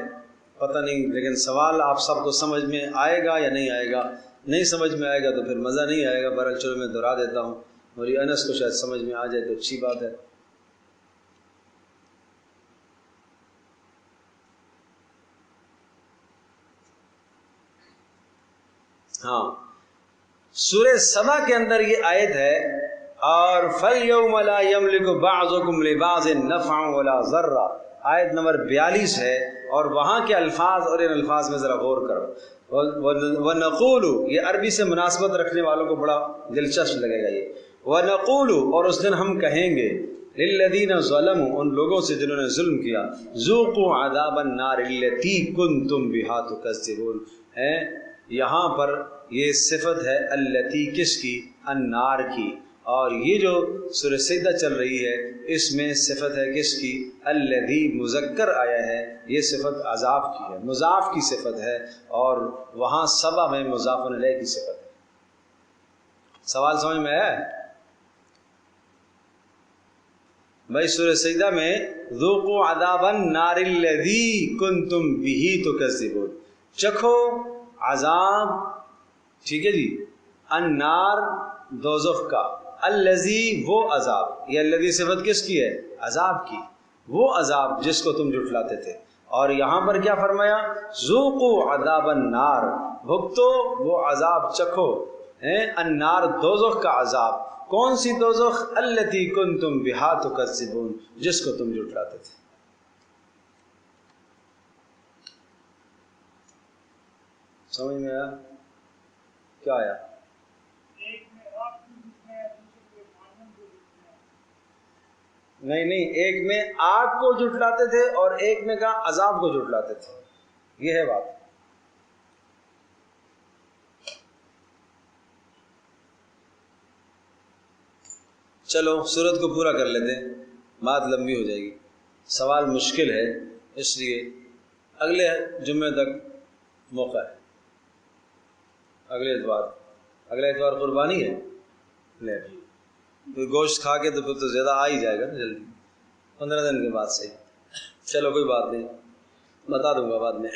Speaker 1: پتہ نہیں لیکن سوال آپ سب کو سمجھ میں آئے گا یا نہیں آئے گا؟ نہیں سمجھ میں آئے گا تو پھر مزہ نہیں آئے گا، بہرحال چلو میں دہرا دیتا ہوں، مولی انس کو شاید سمجھ میں آ جائے تو اچھی بات ہے۔ ہاں، سورہ سبا کے اندر یہ آیت ہے، اور فَالْيَوْمَ لَا يَمْلِكُ بَعْضُكُمْ لِبَعْضٍ نَفْعًا وَلَا ضَرًّا، آیت نمبر 42 ہے، اور وہاں کے الفاظ اور ان الفاظ میں ذرا غور کرو۔ وَنَقُولُ یہ عربی سے مناسبت رکھنے والوں کو بڑا دلچسپ لگے گا یہ، وَنَقُولُ اور اس دن ہم کہیں گے، لِلَّذِينَ ظَلَمُوا ان لوگوں سے جنہوں نے ظلم کیا، ذُوقُوا عَذَابَ النَّارِ الَّتِي كُنتُم بِهَا تُكَذِّبُونَ، یہاں پر یہ صفت ہے التی کس کی؟ النار کی، اور یہ جو سورہ سجدہ چل رہی ہے اس میں صفت ہے کس کی؟ الذی مذکر آیا ہے، یہ صفت عذاب کی ہے، مضاف کی صفت ہے، اور وہاں سبا میں مضاف الیہ کی صفت ہے۔ سوال سمجھ میں آیا؟ بھائی سورہ سجدہ میں ذوقوا عذاب النار الذی کنتم بہ تکذبون، چکھو عذاب، ٹھیک ہے جی، النار دوزخ کا، الذی وہ عذاب، یہ الذی صفت کس کی ہے؟ عذاب کی، وہ عذاب جس کو تم جھٹلاتے تھے۔ اور یہاں پر کیا فرمایا؟ ذوقوا عذاب النار، بھگتو وہ عذاب، چکھو النار دوزخ کا عذاب، کون سی دوزخ؟ التی کنتم بہا تکذبون جس کو تم جھٹلاتے تھے۔ سمجھ میں آیا؟ کیا آیا؟ نہیں، ایک میں آگ کو جھٹلاتے تھے اور ایک میں کہا عذاب کو جھٹلاتے تھے، یہ ہے بات۔ چلو سورت کو پورا کر لیتے ہیں، بات لمبی ہو جائے گی، سوال مشکل ہے، اس لیے اگلے جمعے تک موقع ہے، اگلے اتوار اگلا اتوار قربانی ہے، لے تو گوشت کھا کے تو پھر تو زیادہ آ ہی جائے گا نا جلدی، 15 دن کے بعد سے. چلو کوئی بات نہیں، بتا دوں گا بعد میں.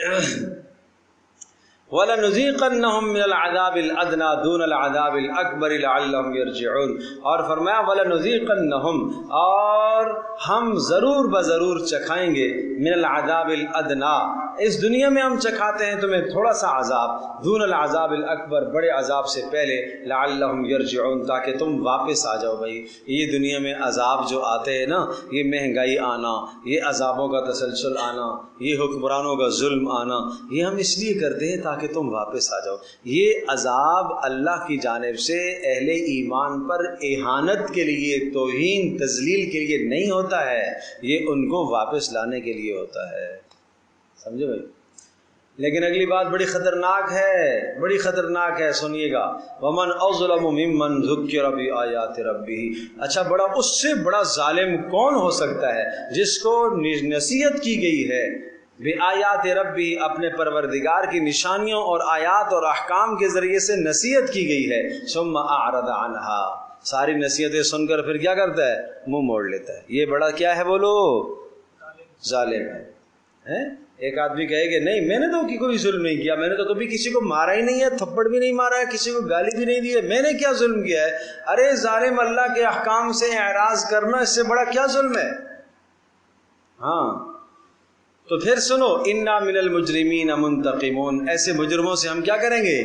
Speaker 1: وَلَنُذِيقَنَّهُم مِّنَ الْعَذَابِ الْأَدْنَىٰ دُونَ الْعَذَابِ الْأَكْبَرِ لَعَلَّهُمْ يَرْجِعُونَ. اور فرمایا وَلَنُذِيقَنَّهُم، اور ہم ضرور بضرور چکھائیں گے، من العذاب الادنیٰ، اس دنیا میں ہم چکھاتے ہیں تمہیں تھوڑا سا عذاب، دون العذاب الاکبر، بڑے عذاب سے پہلے، لعلہم یرجعون، تاکہ تم واپس آ جاؤ. بھائی یہ دنیا میں عذاب جو آتے ہیں نا، یہ مہنگائی آنا، یہ عذابوں کا تسلسل آنا، یہ حکمرانوں کا ظلم آنا، یہ ہم اس لیے کرتے ہیں تاکہ تم واپس آ جاؤ. یہ عذاب اللہ کی جانب سے اہل ایمان پر اہانت کے لیے، توہین تذلیل کے لیے نہیں ہوتا ہے، یہ ان کو واپس لانے کے لیے ہوتا ہے. سمجھے بھائی؟ لیکن اگلی بات بڑی خطرناک ہے، بڑی خطرناک ہے، سنیے گا. وَمَنْ أَظْلَمُ مِمَّنْ ذُكِّرَ بِآيَاتِ رَبِّهِ. اچھا، بڑا اس سے بڑا ظالم کون ہو سکتا ہے جس کو نصیحت کی گئی ہے بِآيَاتِ رَبِّهِ، اپنے پروردگار کی نشانیوں اور آیات اور احکام کے ذریعے سے نصیحت کی گئی ہے، ثُمَّ أَعْرَضَ عَنْهَا، ساری نصیحتیں سن کر پھر کیا کرتا ہے؟ منہ موڑ لیتا ہے. یہ بڑا کیا ہے بولو؟ ظالم ہے. ایک آدمی کہے کہ نہیں میں نے تو کوئی ظلم نہیں کیا، میں نے تو کبھی کسی کو مارا ہی نہیں ہے، تھپڑ بھی نہیں مارا ہے، کسی کو گالی بھی نہیں دی ہے، میں نے کیا ظلم کیا ہے؟ ارے ظالم، اللہ کے احکام سے اعراض کرنا اس سے بڑا کیا ظلم ہے؟ ہاں تو پھر سنو، انا من المجرمین منتقمون، ایسے مجرموں سے ہم کیا کریں گے؟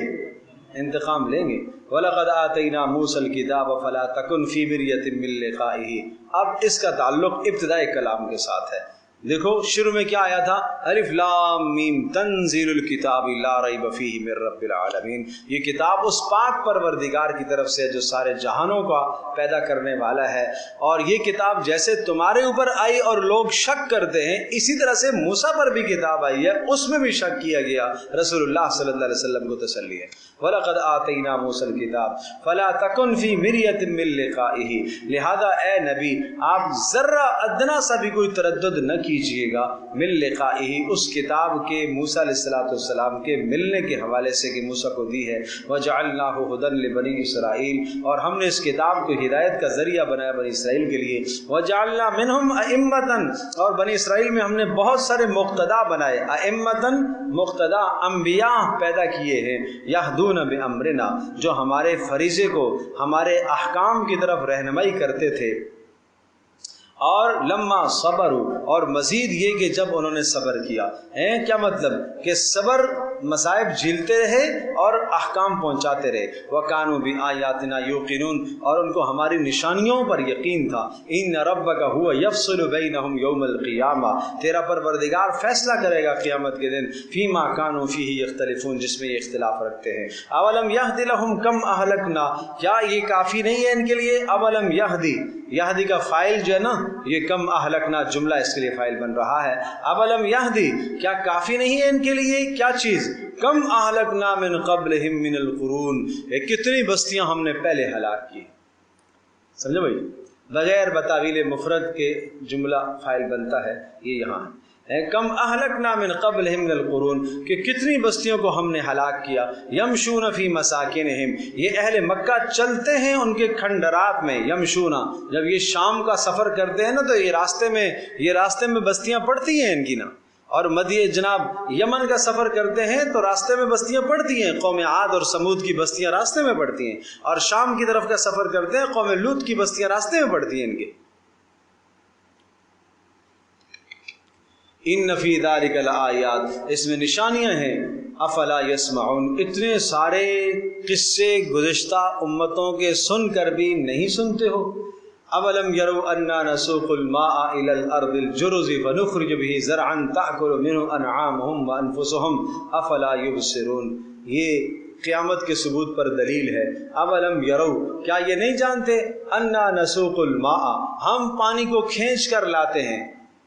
Speaker 1: انتقام لیں گے. وَلَقَدْ آتَيْنَا مُوسَى الْكِتَابَ فَلَا تَكُنْ فِي مِرْيَةٍ مِّن لِقَائِهِ. اب اس کا تعلق ابتدائی کلام کے ساتھ ہے. دیکھو شروع میں کیا آیا تھا؟ الف لام میم تنزیل الکتاب لا ریب فیہ من رب العالمین. یہ کتاب اس پاک پروردگار کی طرف سے جو سارے جہانوں کا پیدا کرنے والا ہے، اور یہ کتاب جیسے تمہارے اوپر آئی اور لوگ شک کرتے ہیں، اسی طرح سے موسیٰ پر بھی کتاب آئی ہے، اس میں بھی شک کیا گیا. رسول اللہ صلی اللہ علیہ وسلم کو تسلی ہے. وَلَقَدْ آتَيْنَا مُوسَى الْكِتَابَ فَلَا تَكُنْ فِي مِرْيَةٍ مِّن لِقَائِهِ. لہذا اے نبی آپ ذرہ ادنا سا بھی کوئی تردد نہ کیجئے گا، من لقائه، اس کتاب کے موسیٰ علیہ السلام کے ملنے کے حوالے سے کہ موسیٰ کو دی ہے. وجعلناہ ھدی لبنی اسرائیل، اور ہم نے اس کتاب کو ہدایت کا ذریعہ بنایا بنی اسرائیل کے لیے. وجعلنا منہم ائمۃ، اور بنی اسرائیل میں ہم نے بہت سارے مقتدا بنائے. ائمۃ مقتدا، انبیاء پیدا کیے ہیں. یہدون بامرنا، جو ہمارے فریضے کو، ہمارے احکام کی طرف رہنمائی کرتے تھے. اور لما صبروا، اور مزید یہ کہ جب انہوں نے صبر کیا. کیا مطلب؟ کہ صبر، مصائب جھیلتے رہے اور احکام پہنچاتے رہے. وَكَانُوا بِآيَاتِنَا يُوقِنُونَ، اور ان کو ہماری نشانیوں پر یقین تھا. إِنَّ رَبَّكَ هُوَ يَفْصِلُ بَيْنَهُمْ يَوْمَ الْقِيَامَةِ، تیرا پروردگار فیصلہ کرے گا قیامت کے دن. فِيمَا كَانُوا فِيهِ يَخْتَلِفُونَ، جس میں یہ اختلاف رکھتے ہیں. أَوَلَمْ يَهْدِ لَهُمْ كَمْ أَهْلَكْنَا، کیا یہ کافی نہیں ہے ان کے لیے؟ اولم یہدی، یہدی کا فائل جو ہے نا، یہ کم اہلکنا جملہ اس کے لیے فائل بن رہا ہے. اولم یہدی، کیا کافی نہیں ہے ان کے لیے؟ کیا چیز؟ کم اہلکنا من قبلہم من القرون، کتنی بستیاں ہم نے پہلے ہلاک کی. سمجھے بھائی؟ بغیر بتاویل مفرد کے جملہ فائل بنتا ہے، یہ یہاں ہے. کم اہلکنا من قبلہم من القرون، کہ کتنی بستیوں کو ہم نے ہلاک کیا. یمشون فی مساکنہم، یہ اہل مکہ چلتے ہیں ان کے کھنڈرات میں. یمشون، جب یہ شام کا سفر کرتے ہیں نا تو یہ راستے میں بستیاں پڑتی ہیں ان کی نا. اور جناب یمن کا سفر کرتے ہیں تو راستے میں بستیاں پڑتی ہیں، قوم عاد اور سمود کی بستیاں راستے میں پڑتی ہیں. اور شام کی طرف کا سفر کرتے ہیں، قوم لوط کی بستیاں راستے میں پڑتی ہیں ان کے. ان فی ذلک لآیات، اس میں نشانیاں ہیں. افلا یسمعون، اتنے سارے قصے گزشتہ امتوں کے سن کر بھی نہیں سنتے ہو. اولم یروا انا نسوق الماء الى الارض الجرز فنخرج به زرعا تاکل منه انعامهم وانفسهم افلا یبصرون. یہ قیامت کے ثبوت پر دلیل ہے. اولم یروا، کیا یہ نہیں جانتے؟ انا نسوق الماء، ہم پانی کو کھینچ کر لاتے ہیں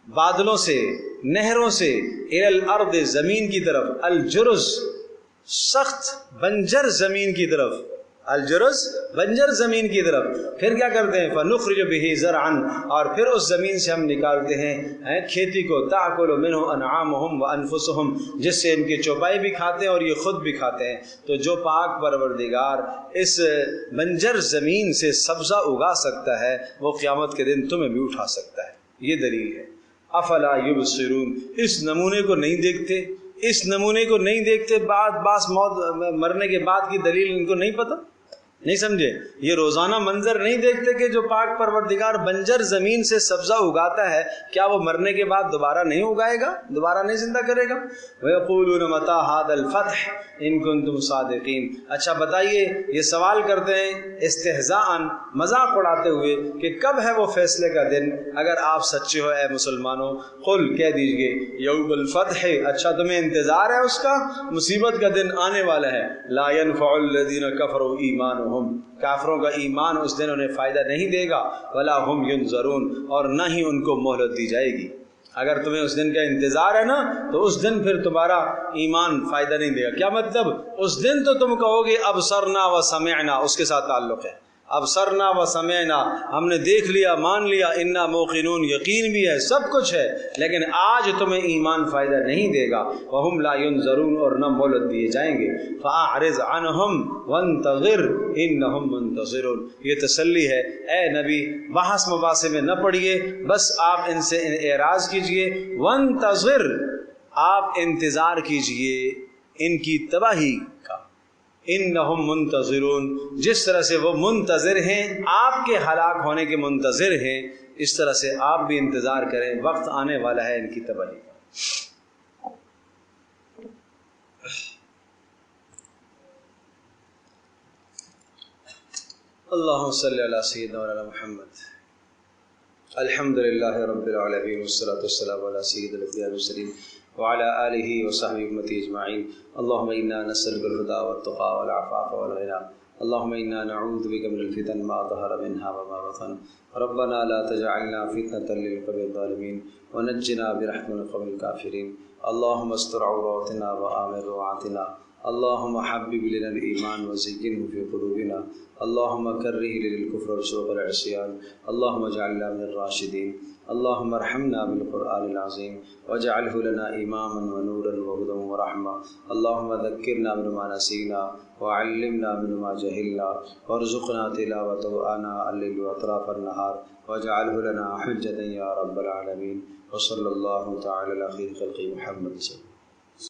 Speaker 1: بادلوں سے، نہروں سے، الى الارض، زمین کی طرف، الجرز، سخت بنجر زمین کی طرف، الجرز بنجر زمین کی طرف. پھر کیا کرتے ہیں؟ فنخرج به زرعا، اور پھر اس زمین سے ہم نکالتے ہیں کھیتی کو. تاکل منه انعامهم وانفسهم، جس سے ان کی چوپائی بھی کھاتے ہیں اور یہ خود بھی کھاتے ہیں. تو جو پاک پروردگار اس بنجر زمین سے سبزہ اگا سکتا ہے وہ قیامت کے دن تمہیں بھی اٹھا سکتا ہے. یہ دلیل ہے. افلا یبصرون، اس نمونے کو نہیں دیکھتے؟ اس نمونے کو نہیں دیکھتے؟ بعض موت مرنے کے بعد کی دلیل ان کو نہیں پتہ؟ نہیں سمجھے؟ یہ روزانہ منظر نہیں دیکھتے کہ جو پاک پروردگار بنجر زمین سے سبزہ اگاتا ہے، کیا وہ مرنے کے بعد دوبارہ نہیں اگائے گا، دوبارہ نہیں زندہ کرے گا؟ وَيَقُولُونَ مَتَىٰ هَٰذَا الْفَتْحُ إِن كُنتُمْ صَادِقِينَ. اچھا بتائیے، یہ سوال کرتے ہیں استہزاءً، مذاق اڑاتے ہوئے کہ کب ہے وہ فیصلے کا دن اگر آپ سچے ہو اے مسلمانوں. قل، کہہ دیجئے، یوم الفتح، اچھا تمہیں انتظار ہے اس کا، مصیبت کا دن آنے والا ہے. لا ينفع الذین کفروا ایمانہم، کافروں کا ایمان اس دن انہیں فائدہ نہیں دے گا. ولا هم ينظرون، اور نہ ہی ان کو مہلت دی جائے گی. اگر تمہیں اس دن کا انتظار ہے نا تو اس دن پھر تمہارا ایمان فائدہ نہیں دے گا. کیا مطلب؟ اس دن تو تم کہو گے ابصرنا و سمعنا، اس کے ساتھ تعلق ہے. ابصرنا و سمعنا، ہم نے دیکھ لیا، مان لیا. انا موقنون، یقین بھی ہے، سب کچھ ہے، لیکن آج تمہیں ایمان فائدہ نہیں دے گا. وہم لا ينظرون، اور نہ مہلت دیے جائیں گے. فاعرض عنہم وانتظر انہم منتظرون. یہ تسلی ہے اے نبی، بحث مباحثے میں نہ پڑیے، بس آپ ان سے اعراض کیجئے. وانتظر، آپ انتظار کیجئے ان کی تباہی کا. انہم منتظرون، جس طرح سے وہ منتظر ہیں، آپ کے ہلاک ہونے کے منتظر ہیں، اس طرح سے آپ بھی انتظار کریں، وقت آنے والا ہے ان کی تباہی کا. اللہم صلی علی سیدنا مولانا محمد. الحمدللہ رب العالمین، والصلاة والسلام علی سید الانبیاء والمرسلین وعلى آلہ وصحبہ امتی اجمعین. اللہم انا نسألک الہدی والتقی والعفاف والغنی. اللہم انا نعوذ بک من الفتن ما ظہر منها وما بطن. ربنا لا تجعلنا فتنة للقوم الظالمین ونجنا برحمتک من الکافرین. اللہم استر عوراتنا وآمن روعاتنا. اللہم حبب لنا الایمان وزینہ فی قلوبنا. اللہم کرہ لنا الکفر والفسوق والعصیان. اللہم اجعلنا من الراشدین. اللہم ارحمنا بالقرآن العظیم واجعلہ لنا اماما ونورا وہدی ورحمہ. اللہم ذکرنا مما نسینا وعلمنا مما جہلنا وارزقنا تلاوتہ آناء اللیل واطراف النہار واجعلہ لنا حجۃ یا رب العالمین. وصلی اللہ تعالی علی خیر خلق محمد.